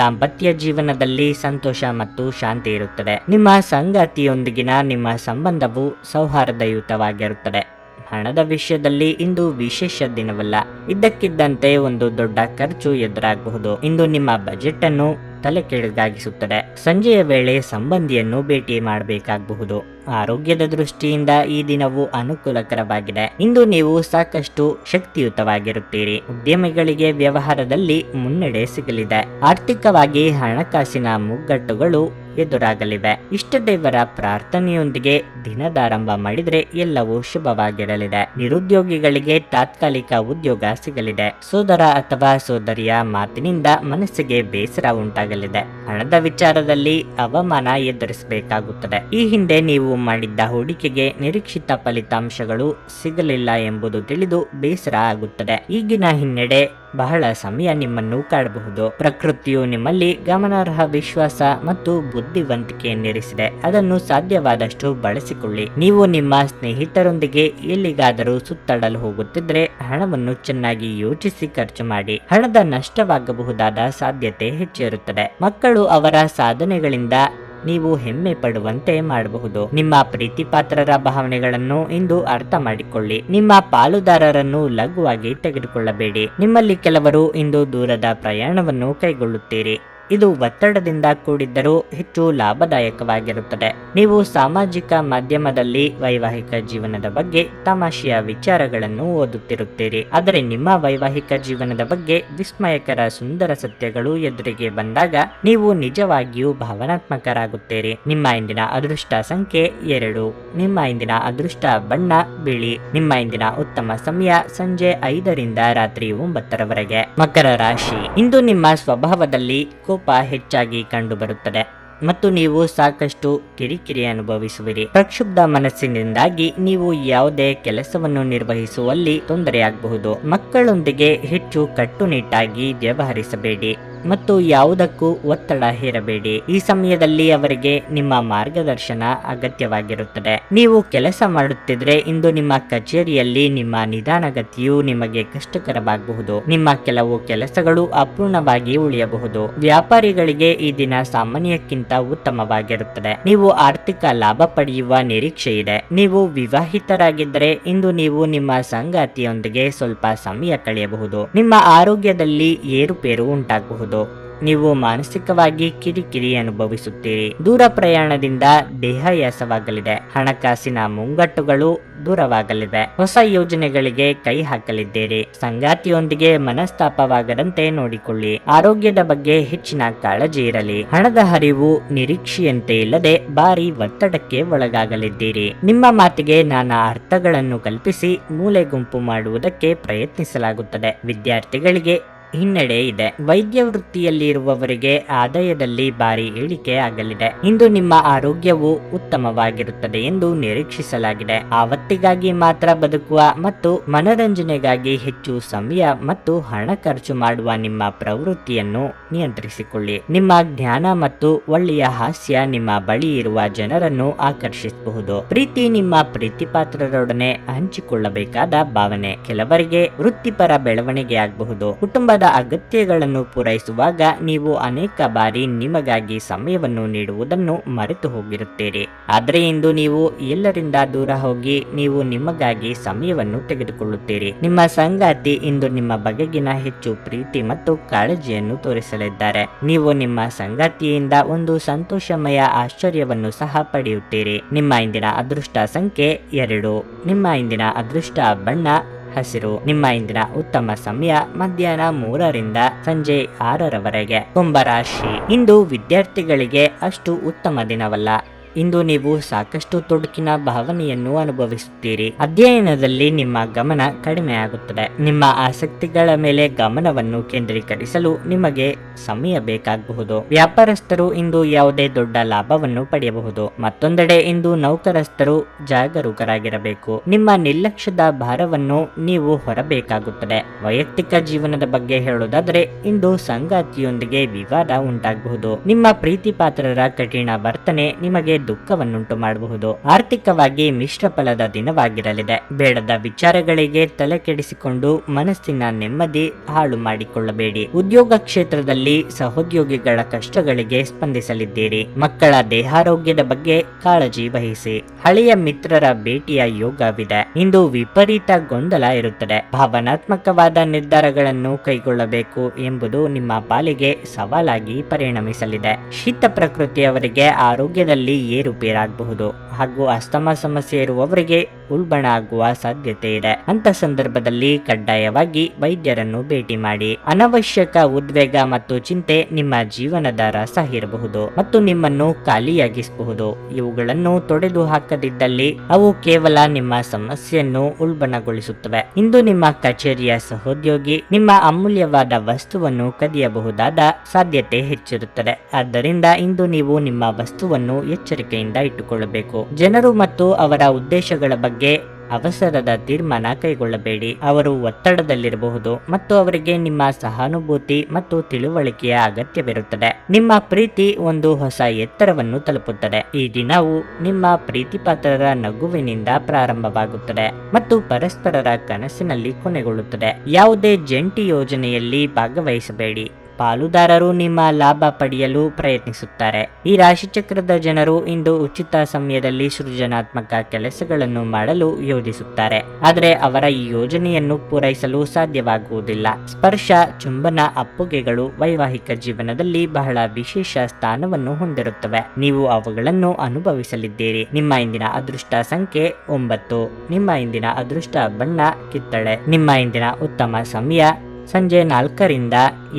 ದಾಂಪತ್ಯ ಜೀವನದಲ್ಲಿ ಸಂತೋಷ ಮತ್ತು ಶಾಂತಿ ಇರುತ್ತದೆ. ನಿಮ್ಮ ಸಂಗಾತಿಯೊಂದಿಗಿನ ನಿಮ್ಮ ಸಂಬಂಧವು ಸೌಹಾರ್ದಯುತವಾಗಿರುತ್ತದೆ ಹಣದ ವಿಷಯದಲ್ಲಿ ಇಂದು ವಿಶೇಷ ದಿನವಲ್ಲ. ಇದ್ದಕ್ಕಿದ್ದಂತೆ ಒಂದು ದೊಡ್ಡ ಖರ್ಚು ಎದುರಾಗಬಹುದು. ಇಂದು ನಿಮ್ಮ ಬಜೆಟ್ ಅನ್ನು ತಲೆ ಕೆಳಗಾಗಿಸುತ್ತದೆ. ಸಂಜೆಯ ವೇಳೆ ಸಂಬಂಧಿಯನ್ನು ಭೇಟಿ ಮಾಡಬೇಕಾಗಬಹುದು. ಆರೋಗ್ಯದ ದೃಷ್ಟಿಯಿಂದ ಈ ದಿನವು ಅನುಕೂಲಕರವಾಗಿದೆ. ಇಂದು ನೀವು ಸಾಕಷ್ಟು ಶಕ್ತಿಯುತವಾಗಿರುತ್ತೀರಿ. ಉದ್ಯಮಿಗಳಿಗೆ ವ್ಯವಹಾರದಲ್ಲಿ ಮುನ್ನಡೆ ಸಿಗಲಿದೆ. ಆರ್ಥಿಕವಾಗಿ ಹಣಕಾಸಿನ ಮುಗ್ಗಟ್ಟುಗಳು ಎದುರಾಗಲಿವೆ. ಇಷ್ಟ ದೇವರ ಪ್ರಾರ್ಥನೆಯೊಂದಿಗೆ ದಿನದಾರಂಭ ಮಾಡಿದ್ರೆ ಎಲ್ಲವೂ ಶುಭವಾಗಿರಲಿದೆ. ನಿರುದ್ಯೋಗಿಗಳಿಗೆ ತಾತ್ಕಾಲಿಕ ಉದ್ಯೋಗ ಸಿಗಲಿದೆ. ಸೋದರ ಅಥವಾ ಸೋದರಿಯ ಮಾತಿನಿಂದ ಮನಸ್ಸಿಗೆ ಬೇಸರ ಉಂಟಾಗಲಿದೆ. ಹಣದ ವಿಚಾರದಲ್ಲಿ ಅವಮಾನ ಎದುರಿಸಬೇಕಾಗುತ್ತದೆ. ಈ ಹಿಂದೆ ನೀವು ಮಾಡಿದ್ದ ಹೂಡಿಕೆಗೆ ನಿರೀಕ್ಷಿತ ಫಲಿತಾಂಶಗಳು ಸಿಗಲಿಲ್ಲ ಎಂಬುದು ತಿಳಿದು ಬೇಸರ ಆಗುತ್ತದೆ. ಈಗಿನ ಹಿನ್ನಡೆ ಬಹಳ ಸಮಯ ನಿಮ್ಮನ್ನು ಕಾಡಬಹುದು. ಪ್ರಕೃತಿಯು ನಿಮ್ಮಲ್ಲಿ ಗಮನಾರ್ಹ ವಿಶ್ವಾಸ ಮತ್ತು ಬುದ್ಧಿವಂತಿಕೆಯನ್ನಿರಿಸಿದೆ. ಅದನ್ನು ಸಾಧ್ಯವಾದಷ್ಟು ಬಳಸಿಕೊಳ್ಳಿ. ನೀವು ನಿಮ್ಮ ಸ್ನೇಹಿತರೊಂದಿಗೆ ಎಲ್ಲಿಗಾದರೂ ಸುತ್ತಾಡಲು ಹೋಗುತ್ತಿದ್ರೆ ಹಣವನ್ನು ಚೆನ್ನಾಗಿ ಯೋಚಿಸಿ ಖರ್ಚು ಮಾಡಿ. ಹಣದ ನಷ್ಟವಾಗಬಹುದಾದ ಸಾಧ್ಯತೆ ಹೆಚ್ಚಿರುತ್ತದೆ. ಮಕ್ಕಳು ಅವರ ಸಾಧನೆಗಳಿಂದ ನೀವು ಹೆಮ್ಮೆ ಪಡುವಂತೆ ಮಾಡಬಹುದು. ನಿಮ್ಮ ಪ್ರೀತಿ ಪಾತ್ರರ ಭಾವನೆಗಳನ್ನು ಇಂದು ಅರ್ಥ ಮಾಡಿಕೊಳ್ಳಿ. ನಿಮ್ಮ ಪಾಲುದಾರರನ್ನು ಲಘುವಾಗಿ ತೆಗೆದುಕೊಳ್ಳಬೇಡಿ. ನಿಮ್ಮಲ್ಲಿ ಕೆಲವರು ಇಂದು ದೂರದ ಪ್ರಯಾಣವನ್ನು ಕೈಗೊಳ್ಳುತ್ತೀರಿ. ಇದು ಒತ್ತಡದಿಂದ ಕೂಡಿದ್ದರೂ ಹೆಚ್ಚು ಲಾಭದಾಯಕವಾಗಿರುತ್ತದೆ. ನೀವು ಸಾಮಾಜಿಕ ಮಾಧ್ಯಮದಲ್ಲಿ ವೈವಾಹಿಕ ಜೀವನದ ಬಗ್ಗೆ ತಮಾಷೆಯ ವಿಚಾರಗಳನ್ನು ಓದುತ್ತಿರುತ್ತೀರಿ. ಆದರೆ ನಿಮ್ಮ ವೈವಾಹಿಕ ಜೀವನದ ಬಗ್ಗೆ ವಿಸ್ಮಯಕರ ಸುಂದರ ಸತ್ಯಗಳು ಎದುರಿಗೆ ಬಂದಾಗ ನೀವು ನಿಜವಾಗಿಯೂ ಭಾವನಾತ್ಮಕರಾಗುತ್ತೀರಿ. ನಿಮ್ಮ ಇಂದಿನ ಅದೃಷ್ಟ ಸಂಖ್ಯೆ 2. ನಿಮ್ಮ ಇಂದಿನ ಅದೃಷ್ಟ ಬಣ್ಣ ಬಿಳಿ. ನಿಮ್ಮ ಇಂದಿನ ಉತ್ತಮ ಸಮಯ ಸಂಜೆ 5ರಿಂದ ರಾತ್ರಿ 9ರವರೆಗೆ. ಮಕರ ರಾಶಿ. ಇಂದು ನಿಮ್ಮ ಸ್ವಭಾವದಲ್ಲಿ ಕೋಪ ಹೆಚ್ಚಾಗಿ ಕಂಡುಬರುತ್ತದೆ ಮತ್ತು ನೀವು ಸಾಕಷ್ಟು ಕಿರಿಕಿರಿ ಅನುಭವಿಸುವಿರಿ. ಪ್ರಕ್ಷುಬ್ಧ ಮನಸ್ಸಿನಿಂದಾಗಿ ನೀವು ಯಾವುದೇ ಕೆಲಸವನ್ನು ನಿರ್ವಹಿಸುವಲ್ಲಿ ತೊಂದರೆಯಾಗಬಹುದು. ಮಕ್ಕಳೊಂದಿಗೆ ಹೆಚ್ಚು ಕಟ್ಟುನಿಟ್ಟಾಗಿ ವ್ಯವಹರಿಸಬೇಡಿ ಮತ್ತು ಯಾವುದಕ್ಕೂ ಒತ್ತಡ ಹೇರಬೇಡಿ. ಈ ಸಮಯದಲ್ಲಿ ಅವರಿಗೆ ನಿಮ್ಮ ಮಾರ್ಗದರ್ಶನ ಅಗತ್ಯವಾಗಿರುತ್ತದೆ. ನೀವು ಕೆಲಸ ಮಾಡುತ್ತಿದ್ರೆ ಇಂದು ನಿಮ್ಮ ಕಚೇರಿಯಲ್ಲಿ ನಿಮ್ಮ ನಿಧಾನಗತಿಯು ನಿಮಗೆ ಕಷ್ಟಕರವಾಗಬಹುದು. ನಿಮ್ಮ ಕೆಲವು ಕೆಲಸಗಳು ಅಪೂರ್ಣವಾಗಿ ಉಳಿಯಬಹುದು. ವ್ಯಾಪಾರಿಗಳಿಗೆ ಈ ದಿನ ಸಾಮಾನ್ಯಕ್ಕಿಂತ ಉತ್ತಮವಾಗಿರುತ್ತದೆ. ನೀವು ಆರ್ಥಿಕ ಲಾಭ ಪಡೆಯುವ ನಿರೀಕ್ಷೆ ಇದೆ. ನೀವು ವಿವಾಹಿತರಾಗಿದ್ದರೆ ಇಂದು ನೀವು ನಿಮ್ಮ ಸಂಗಾತಿಯೊಂದಿಗೆ ಸ್ವಲ್ಪ ಸಮಯ ಕಳೆಯಬಹುದು. ನಿಮ್ಮ ಆರೋಗ್ಯದಲ್ಲಿ ಏರುಪೇರು ಉಂಟಾಗಬಹುದು. ನೀವು ಮಾನಸಿಕವಾಗಿ ಕಿರಿಕಿರಿ ಅನುಭವಿಸುತ್ತೀರಿ. ದೂರ ಪ್ರಯಾಣದಿಂದ ದೇಹಾಯಾಸವಾಗಲಿದೆ. ಹಣಕಾಸಿನ ಮುಂಗಟ್ಟುಗಳು ದೂರವಾಗಲಿವೆ. ಹೊಸ ಯೋಜನೆಗಳಿಗೆ ಕೈ ಹಾಕಲಿದ್ದೀರಿ. ಸಂಗಾತಿಯೊಂದಿಗೆ ಮನಸ್ತಾಪವಾಗದಂತೆ ನೋಡಿಕೊಳ್ಳಿ. ಆರೋಗ್ಯದ ಬಗ್ಗೆ ಹೆಚ್ಚಿನ ಕಾಳಜಿ ಇರಲಿ. ಹಣದ ಹರಿವು ನಿರೀಕ್ಷೆಯಂತೆ ಇಲ್ಲದೆ ಭಾರಿ ಒತ್ತಡಕ್ಕೆ ಒಳಗಾಗಲಿದ್ದೀರಿ. ನಿಮ್ಮ ಮಾತಿಗೆ ನಾನಾ ಅರ್ಥಗಳನ್ನು ಕಲ್ಪಿಸಿ ಮೂಲೆ ಗುಂಪು ಮಾಡುವುದಕ್ಕೆ ಪ್ರಯತ್ನಿಸಲಾಗುತ್ತದೆ. ವಿದ್ಯಾರ್ಥಿಗಳಿಗೆ ಹಿನ್ನಡೆ ಇದೆ. ವೈದ್ಯ ವೃತ್ತಿಯಲ್ಲಿ ಇರುವವರಿಗೆ ಆದಾಯದಲ್ಲಿ ಭಾರಿ ಇಳಿಕೆ ಆಗಲಿದೆ. ಇಂದು ನಿಮ್ಮ ಆರೋಗ್ಯವು ಉತ್ತಮವಾಗಿರುತ್ತದೆ ಎಂದು ನಿರೀಕ್ಷಿಸಲಾಗಿದೆ. ಆವತ್ತಿಗಾಗಿ ಮಾತ್ರ ಬದುಕುವ ಮತ್ತು ಮನರಂಜನೆಗಾಗಿ ಹೆಚ್ಚು ಸಮಯ ಮತ್ತು ಹಣ ಖರ್ಚು ಮಾಡುವ ನಿಮ್ಮ ಪ್ರವೃತ್ತಿಯನ್ನು ನಿಯಂತ್ರಿಸಿಕೊಳ್ಳಿ. ನಿಮ್ಮ ಜ್ಞಾನ ಮತ್ತು ಒಳ್ಳೆಯ ಹಾಸ್ಯ ನಿಮ್ಮ ಬಳಿ ಇರುವ ಜನರನ್ನು ಆಕರ್ಷಿಸಬಹುದು. ಪ್ರೀತಿ ನಿಮ್ಮ ಪ್ರೀತಿಪಾತ್ರರೊಡನೆ ಹಂಚಿಕೊಳ್ಳಬೇಕಾದ ಭಾವನೆ. ಕೆಲವರಿಗೆ ವೃತ್ತಿಪರ ಬೆಳವಣಿಗೆ ಆಗಬಹುದು. ಕುಟುಂಬದ ಅಗತ್ಯಗಳನ್ನು ಪೂರೈಸುವಾಗ ನೀವು ಅನೇಕ ಬಾರಿ ನಿಮಗಾಗಿ ಸಮಯವನ್ನು ನೀಡುವುದನ್ನು ಮರೆತು ಹೋಗಿರುತ್ತೀರಿ. ಆದರೆ ಇಂದು ನೀವು ಎಲ್ಲರಿಂದ ದೂರ ಹೋಗಿ ನೀವು ನಿಮಗಾಗಿ ಸಮಯವನ್ನು ತೆಗೆದುಕೊಳ್ಳುತ್ತೀರಿ. ನಿಮ್ಮ ಸಂಗಾತಿ ಇಂದು ನಿಮ್ಮ ಬಗೆಗಿನ ಹೆಚ್ಚು ಪ್ರೀತಿ ಮತ್ತು ಕಾಳಜಿಯನ್ನು ತೋರಿಸಲಿದ್ದಾರೆ. ನೀವು ನಿಮ್ಮ ಸಂಗಾತಿಯಿಂದ ಒಂದು ಸಂತೋಷಮಯ ಆಶ್ಚರ್ಯವನ್ನು ಸಹ ಪಡೆಯುತ್ತೀರಿ. ನಿಮ್ಮ ಇಂದಿನ ಅದೃಷ್ಟ ಸಂಖ್ಯೆ 2. ನಿಮ್ಮ ಇಂದಿನ ಅದೃಷ್ಟ ಬಣ್ಣ ಹಸಿರು. ನಿಮ್ಮ ಇಂದಿನ ಉತ್ತಮ ಸಮಯ ಮಧ್ಯಾಹ್ನ 3ರಿಂದ ಸಂಜೆ 6ರವರೆಗೆ. ಕುಂಭರಾಶಿ. ಇಂದು ವಿದ್ಯಾರ್ಥಿಗಳಿಗೆ ಅಷ್ಟು ಉತ್ತಮ ದಿನವಲ್ಲ. ಇಂದು ನೀವು ಸಾಕಷ್ಟು ತೊಡಕಿನ ಭಾವನೆಯನ್ನು ಅನುಭವಿಸುತ್ತೀರಿ. ಅಧ್ಯಯನದಲ್ಲಿ ನಿಮ್ಮ ಗಮನ ಕಡಿಮೆಯಾಗುತ್ತದೆ. ನಿಮ್ಮ ಆಸಕ್ತಿಗಳ ಮೇಲೆ ಗಮನವನ್ನು ಕೇಂದ್ರೀಕರಿಸಲು ನಿಮಗೆ ಸಮಯ ಬೇಕಾಗಬಹುದು. ವ್ಯಾಪಾರಸ್ಥರು ಇಂದು ಯಾವುದೇ ದೊಡ್ಡ ಲಾಭವನ್ನು ಪಡೆಯಬಹುದು. ಮತ್ತೊಂದೆಡೆ ಇಂದು ನೌಕರಸ್ಥರು ಜಾಗರೂಕರಾಗಿರಬೇಕು. ನಿಮ್ಮ ನಿರ್ಲಕ್ಷ್ಯದ ಭಾರವನ್ನು ನೀವು ಹೊರಬೇಕಾಗುತ್ತದೆ. ವೈಯಕ್ತಿಕ ಜೀವನದ ಬಗ್ಗೆ ಹೇಳುವುದಾದರೆ ಇಂದು ಸಂಗಾತಿಯೊಂದಿಗೆ ವಿವಾದ ಉಂಟಾಗಬಹುದು. ನಿಮ್ಮ ಪ್ರೀತಿ ಪಾತ್ರರ ಕಠಿಣ ವರ್ತನೆ ನಿಮಗೆ ದುಃಖವನ್ನುಂಟು ಮಾಡಬಹುದು. ಆರ್ಥಿಕವಾಗಿ ಮಿಶ್ರ ಫಲದ ದಿನವಾಗಿರಲಿದೆ. ಬೇಡದ ವಿಚಾರಗಳಿಗೆ ತಲೆ ಕೆಡಿಸಿಕೊಂಡು ಮನಸ್ಸಿನ ನೆಮ್ಮದಿ ಹಾಳು ಮಾಡಿಕೊಳ್ಳಬೇಡಿ. ಉದ್ಯೋಗ ಕ್ಷೇತ್ರದಲ್ಲಿ ಸಹೋದ್ಯೋಗಿಗಳ ಕಷ್ಟಗಳಿಗೆ ಸ್ಪಂದಿಸಲಿದ್ದೀರಿ. ಮಕ್ಕಳ ದೇಹಾರೋಗ್ಯದ ಬಗ್ಗೆ ಕಾಳಜಿ ವಹಿಸಿ. ಹಳೆಯ ಮಿತ್ರರ ಭೇಟಿಯ ಯೋಗವಿದೆ. ಇಂದು ವಿಪರೀತ ಗೊಂದಲ ಇರುತ್ತದೆ. ಭಾವನಾತ್ಮಕವಾದ ನಿರ್ಧಾರಗಳನ್ನು ಕೈಗೊಳ್ಳಬೇಕು ಎಂಬುದು ನಿಮ್ಮ ಪಾಲಿಗೆ ಸವಾಲಾಗಿ ಪರಿಣಮಿಸಲಿದೆ. ಶೀತ ಪ್ರಕೃತಿಯವರಿಗೆ ಆರೋಗ್ಯದಲ್ಲಿ ಏರುಪೇರಾಗಬಹುದು ಹಾಗೂ ಅಸ್ತಮಾ ಸಮಸ್ಯೆ ಇರುವವರಿಗೆ ಉಲ್ಬಣ ಆಗುವ ಸಾಧ್ಯತೆ ಇದೆ. ಅಂತ ಸಂದರ್ಭದಲ್ಲಿ ಕಡ್ಡಾಯವಾಗಿ ವೈದ್ಯರನ್ನು ಭೇಟಿ ಮಾಡಿ. ಅನವಶ್ಯಕ ಉದ್ವೇಗ ಮತ್ತು ಚಿಂತೆ ನಿಮ್ಮ ಜೀವನದ ರಸ ಹೀರಬಹುದು ಮತ್ತು ನಿಮ್ಮನ್ನು ಖಾಲಿಯಾಗಿಸಬಹುದು. ಇವುಗಳನ್ನು ತೊಡೆದು ಹಾಕದಿದ್ದಲ್ಲಿ ಅವು ಕೇವಲ ನಿಮ್ಮ ಸಮಸ್ಯೆಯನ್ನು ಉಲ್ಬಣಗೊಳಿಸುತ್ತವೆ. ಇಂದು ನಿಮ್ಮ ಕಚೇರಿಯ ಸಹೋದ್ಯೋಗಿ ನಿಮ್ಮ ಅಮೂಲ್ಯವಾದ ವಸ್ತುವನ್ನು ಕದಿಯಬಹುದಾದ ಸಾಧ್ಯತೆ ಹೆಚ್ಚಿರುತ್ತದೆ. ಆದ್ದರಿಂದ ಇಂದು ನೀವು ನಿಮ್ಮ ವಸ್ತುವನ್ನು ಎಚ್ಚರಿಕೆಯಿಂದ ಇಟ್ಟುಕೊಳ್ಳಬೇಕು. ಜನರು ಮತ್ತು ಅವರ ಉದ್ದೇಶಗಳ ಬಗ್ಗೆ ಅವಸರದ ತೀರ್ಮಾನ ಕೈಗೊಳ್ಳಬೇಡಿ. ಅವರು ಒತ್ತಡದಲ್ಲಿರಬಹುದು ಮತ್ತು ಅವರಿಗೆ ನಿಮ್ಮ ಸಹಾನುಭೂತಿ ಮತ್ತು ತಿಳುವಳಿಕೆಯ ಅಗತ್ಯವಿರುತ್ತದೆ. ನಿಮ್ಮ ಪ್ರೀತಿ ಒಂದು ಹೊಸ ಎತ್ತರವನ್ನು ತಲುಪುತ್ತದೆ. ಈ ದಿನವು ನಿಮ್ಮ ಪ್ರೀತಿಪಾತ್ರರ ನಗುವಿನಿಂದ ಪ್ರಾರಂಭವಾಗುತ್ತದೆ ಮತ್ತು ಪರಸ್ಪರರ ಕನಸಿನಲ್ಲಿ ಕೊನೆಗೊಳ್ಳುತ್ತದೆ. ಯಾವುದೇ ಜಂಟಿ ಯೋಜನೆಯಲ್ಲಿ ಭಾಗವಹಿಸಬೇಡಿ. ಪಾಲುದಾರರು ನಿಮ್ಮ ಲಾಭ ಪಡೆಯಲು ಪ್ರಯತ್ನಿಸುತ್ತಾರೆ. ಈ ರಾಶಿಚಕ್ರದ ಜನರು ಇಂದು ಉಚಿತ ಸಮಯದಲ್ಲಿ ಸೃಜನಾತ್ಮಕ ಕೆಲಸಗಳನ್ನು ಮಾಡಲು ಯೋಜಿಸುತ್ತಾರೆ. ಆದರೆ ಅವರ ಈ ಯೋಜನೆಯನ್ನು ಪೂರೈಸಲು ಸಾಧ್ಯವಾಗುವುದಿಲ್ಲ. ಸ್ಪರ್ಶ, ಚುಂಬನ, ಅಪ್ಪುಗೆಗಳು ವೈವಾಹಿಕ ಜೀವನದಲ್ಲಿ ಬಹಳ ವಿಶೇಷ ಸ್ಥಾನವನ್ನು ಹೊಂದಿರುತ್ತವೆ. ನೀವು ಅವುಗಳನ್ನು ಅನುಭವಿಸಲಿದ್ದೀರಿ. ನಿಮ್ಮ ಇಂದಿನ ಅದೃಷ್ಟ ಸಂಖ್ಯೆ 9. ನಿಮ್ಮ ಇಂದಿನ ಅದೃಷ್ಟ ಬಣ್ಣ ಕಿತ್ತಳೆ. ನಿಮ್ಮ ಇಂದಿನ ಉತ್ತಮ ಸಮಯ ಸಂಜೆ 4 ರಿಂದ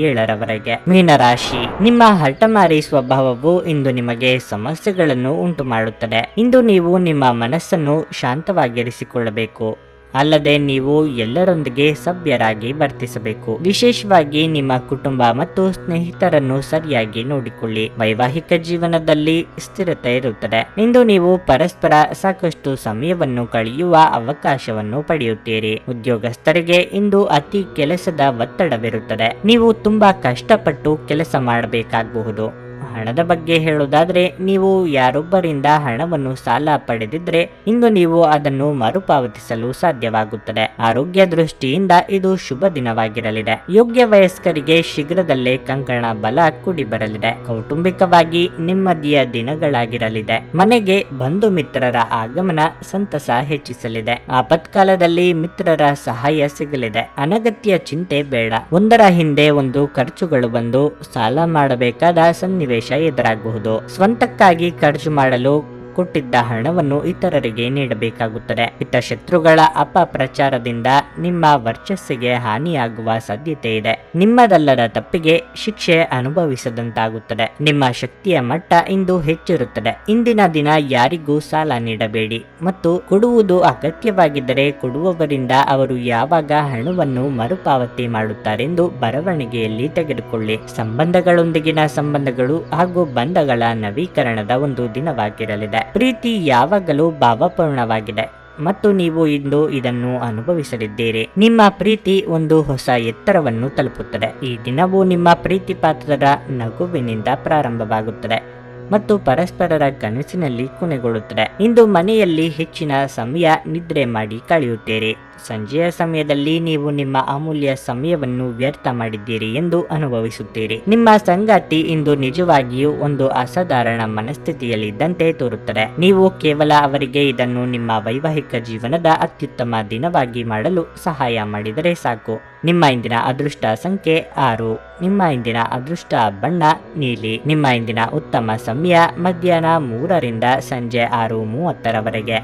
7 ಮೀನರಾಶಿ. ನಿಮ್ಮ ಹಠಮಾರಿ ಸ್ವಭಾವವು ಇಂದು ನಿಮಗೆ ಸಮಸ್ಯೆಗಳನ್ನು ಉಂಟು ಮಾಡುತ್ತದೆ. ಇಂದು ನೀವು ನಿಮ್ಮ ಮನಸ್ಸನ್ನು ಶಾಂತವಾಗಿರಿಸಿಕೊಳ್ಳಬೇಕು. ಅಲ್ಲದೆ ನೀವು ಎಲ್ಲರೊಂದಿಗೆ ಸಭ್ಯರಾಗಿ ವರ್ತಿಸಬೇಕು. ವಿಶೇಷವಾಗಿ ನಿಮ್ಮ ಕುಟುಂಬ ಮತ್ತು ಸ್ನೇಹಿತರನ್ನು ಸರಿಯಾಗಿ ನೋಡಿಕೊಳ್ಳಿ. ವೈವಾಹಿಕ ಜೀವನದಲ್ಲಿ ಸ್ಥಿರತೆ ಇರುತ್ತದೆ. ಇಂದು ನೀವು ಪರಸ್ಪರ ಸಾಕಷ್ಟು ಸಮಯವನ್ನು ಕಳೆಯುವ ಅವಕಾಶವನ್ನು ಪಡೆಯುತ್ತೀರಿ. ಉದ್ಯೋಗಸ್ಥರಿಗೆ ಇಂದು ಅತಿ ಕೆಲಸದ ಒತ್ತಡವಿರುತ್ತದೆ. ನೀವು ತುಂಬಾ ಕಷ್ಟಪಟ್ಟು ಕೆಲಸ ಮಾಡಬೇಕಾಗಬಹುದು. ಹಣದ ಬಗ್ಗೆ ಹೇಳುವುದಾದ್ರೆ, ನೀವು ಯಾರೊಬ್ಬರಿಂದ ಹಣವನ್ನು ಸಾಲ ಪಡೆದಿದ್ರೆ ಇಂದು ನೀವು ಅದನ್ನು ಮರುಪಾವತಿಸಲು ಸಾಧ್ಯವಾಗುತ್ತದೆ. ಆರೋಗ್ಯ ದೃಷ್ಟಿಯಿಂದ ಇದು ಶುಭ ದಿನವಾಗಿರಲಿದೆ. ಯೋಗ್ಯ ವಯಸ್ಕರಿಗೆ ಶೀಘ್ರದಲ್ಲೇ ಕಂಕಣ ಬಲ ಕೂಡಿ ಬರಲಿದೆ. ಕೌಟುಂಬಿಕವಾಗಿ ನೆಮ್ಮದಿಯ ದಿನಗಳಾಗಿರಲಿದೆ. ಮನೆಗೆ ಬಂಧು ಮಿತ್ರರ ಆಗಮನ ಸಂತಸ ಹೆಚ್ಚಿಸಲಿದೆ. ಆಪತ್ಕಾಲದಲ್ಲಿ ಮಿತ್ರರ ಸಹಾಯ ಸಿಗಲಿದೆ. ಅನಗತ್ಯ ಚಿಂತೆ ಬೇಡ. ಒಂದರ ಹಿಂದೆ ಒಂದು ಖರ್ಚುಗಳು ಬಂದು ಸಾಲ ಮಾಡಬೇಕಾದ ಸನ್ನಿವೇಶ ಎದುರಾಗಬಹುದು. ಸ್ವಂತಕ್ಕಾಗಿ ಖರ್ಚು ಮಾಡಲು ಕೊಟ್ಟಿದ್ದ ಹಣವನ್ನು ಇತರರಿಗೆ ನೀಡಬೇಕಾಗುತ್ತದೆ. ಹಿತಶತ್ರುಗಳ ಅಪಪ್ರಚಾರದಿಂದ ನಿಮ್ಮ ವರ್ಚಸ್ಸಿಗೆ ಹಾನಿಯಾಗುವ ಸಾಧ್ಯತೆ ಇದೆ. ನಿಮ್ಮದಲ್ಲದ ತಪ್ಪಿಗೆ ಶಿಕ್ಷೆ ಅನುಭವಿಸದಂತಾಗುತ್ತದೆ. ನಿಮ್ಮ ಶಕ್ತಿಯ ಮಟ್ಟ ಇಂದು ಹೆಚ್ಚಿರುತ್ತದೆ. ಇಂದಿನ ದಿನ ಯಾರಿಗೂ ಸಾಲ ನೀಡಬೇಡಿ ಮತ್ತು ಕೊಡುವುದು ಅಗತ್ಯವಾಗಿದ್ದರೆ ಕೊಡುವವರಿಂದ ಅವರು ಯಾವಾಗ ಹಣವನ್ನು ಮರುಪಾವತಿ ಮಾಡುತ್ತಾರೆಂದು ಬರವಣಿಗೆಯಲ್ಲಿ ತೆಗೆದುಕೊಳ್ಳಿ. ಸಂಬಂಧಗಳೊಂದಿಗಿನ ಸಂಬಂಧಗಳು ಹಾಗೂ ಬಂಧಗಳ ನವೀಕರಣದ ಒಂದು ದಿನವಾಗಿರಲಿದೆ. ಪ್ರೀತಿ ಯಾವಾಗಲೂ ಭಾವಪೂರ್ಣವಾಗಿದೆ ಮತ್ತು ನೀವು ಇಂದು ಇದನ್ನು ಅನುಭವಿಸಲಿದ್ದೀರಿ. ನಿಮ್ಮ ಪ್ರೀತಿ ಒಂದು ಹೊಸ ಎತ್ತರವನ್ನು ತಲುಪುತ್ತದೆ. ಈ ದಿನವು ನಿಮ್ಮ ಪ್ರೀತಿ ಪಾತ್ರರ ನಗುವಿನಿಂದ ಪ್ರಾರಂಭವಾಗುತ್ತದೆ ಮತ್ತು ಪರಸ್ಪರರ ಕನಸಿನಲ್ಲಿ ಕೊನೆಗೊಳ್ಳುತ್ತದೆ. ಇಂದು ಮನೆಯಲ್ಲಿ ಹೆಚ್ಚಿನ ಸಮಯ ನಿದ್ರೆ ಮಾಡಿ ಕಳೆಯುತ್ತೀರಿ. ಸಂಜೆಯ ಸಮಯದಲ್ಲಿ ನೀವು ನಿಮ್ಮ ಅಮೂಲ್ಯ ಸಮಯವನ್ನು ವ್ಯರ್ಥ ಮಾಡಿದ್ದೀರಿ ಎಂದು ಅನುಭವಿಸುತ್ತೀರಿ. ನಿಮ್ಮ ಸಂಗಾತಿ ಇಂದು ನಿಜವಾಗಿಯೂ ಒಂದು ಅಸಾಧಾರಣ ಮನಸ್ಥಿತಿಯಲ್ಲಿದ್ದಂತೆ ತೋರುತ್ತದೆ. ನೀವು ಕೇವಲ ಅವರಿಗೆ ಇದನ್ನು ನಿಮ್ಮ ವೈವಾಹಿಕ ಜೀವನದ ಅತ್ಯುತ್ತಮ ದಿನವಾಗಿ ಮಾಡಲು ಸಹಾಯ ಮಾಡಿದರೆ ಸಾಕು. ನಿಮ್ಮ ಇಂದಿನ ಅದೃಷ್ಟ ಸಂಖ್ಯೆ 6. ನಿಮ್ಮ ಇಂದಿನ ಅದೃಷ್ಟ ಬಣ್ಣ ನೀಲಿ. ನಿಮ್ಮ ಇಂದಿನ ಉತ್ತಮ ಸಮಯ ಮಧ್ಯಾಹ್ನ 3 ರಿಂದ ಸಂಜೆ 6:30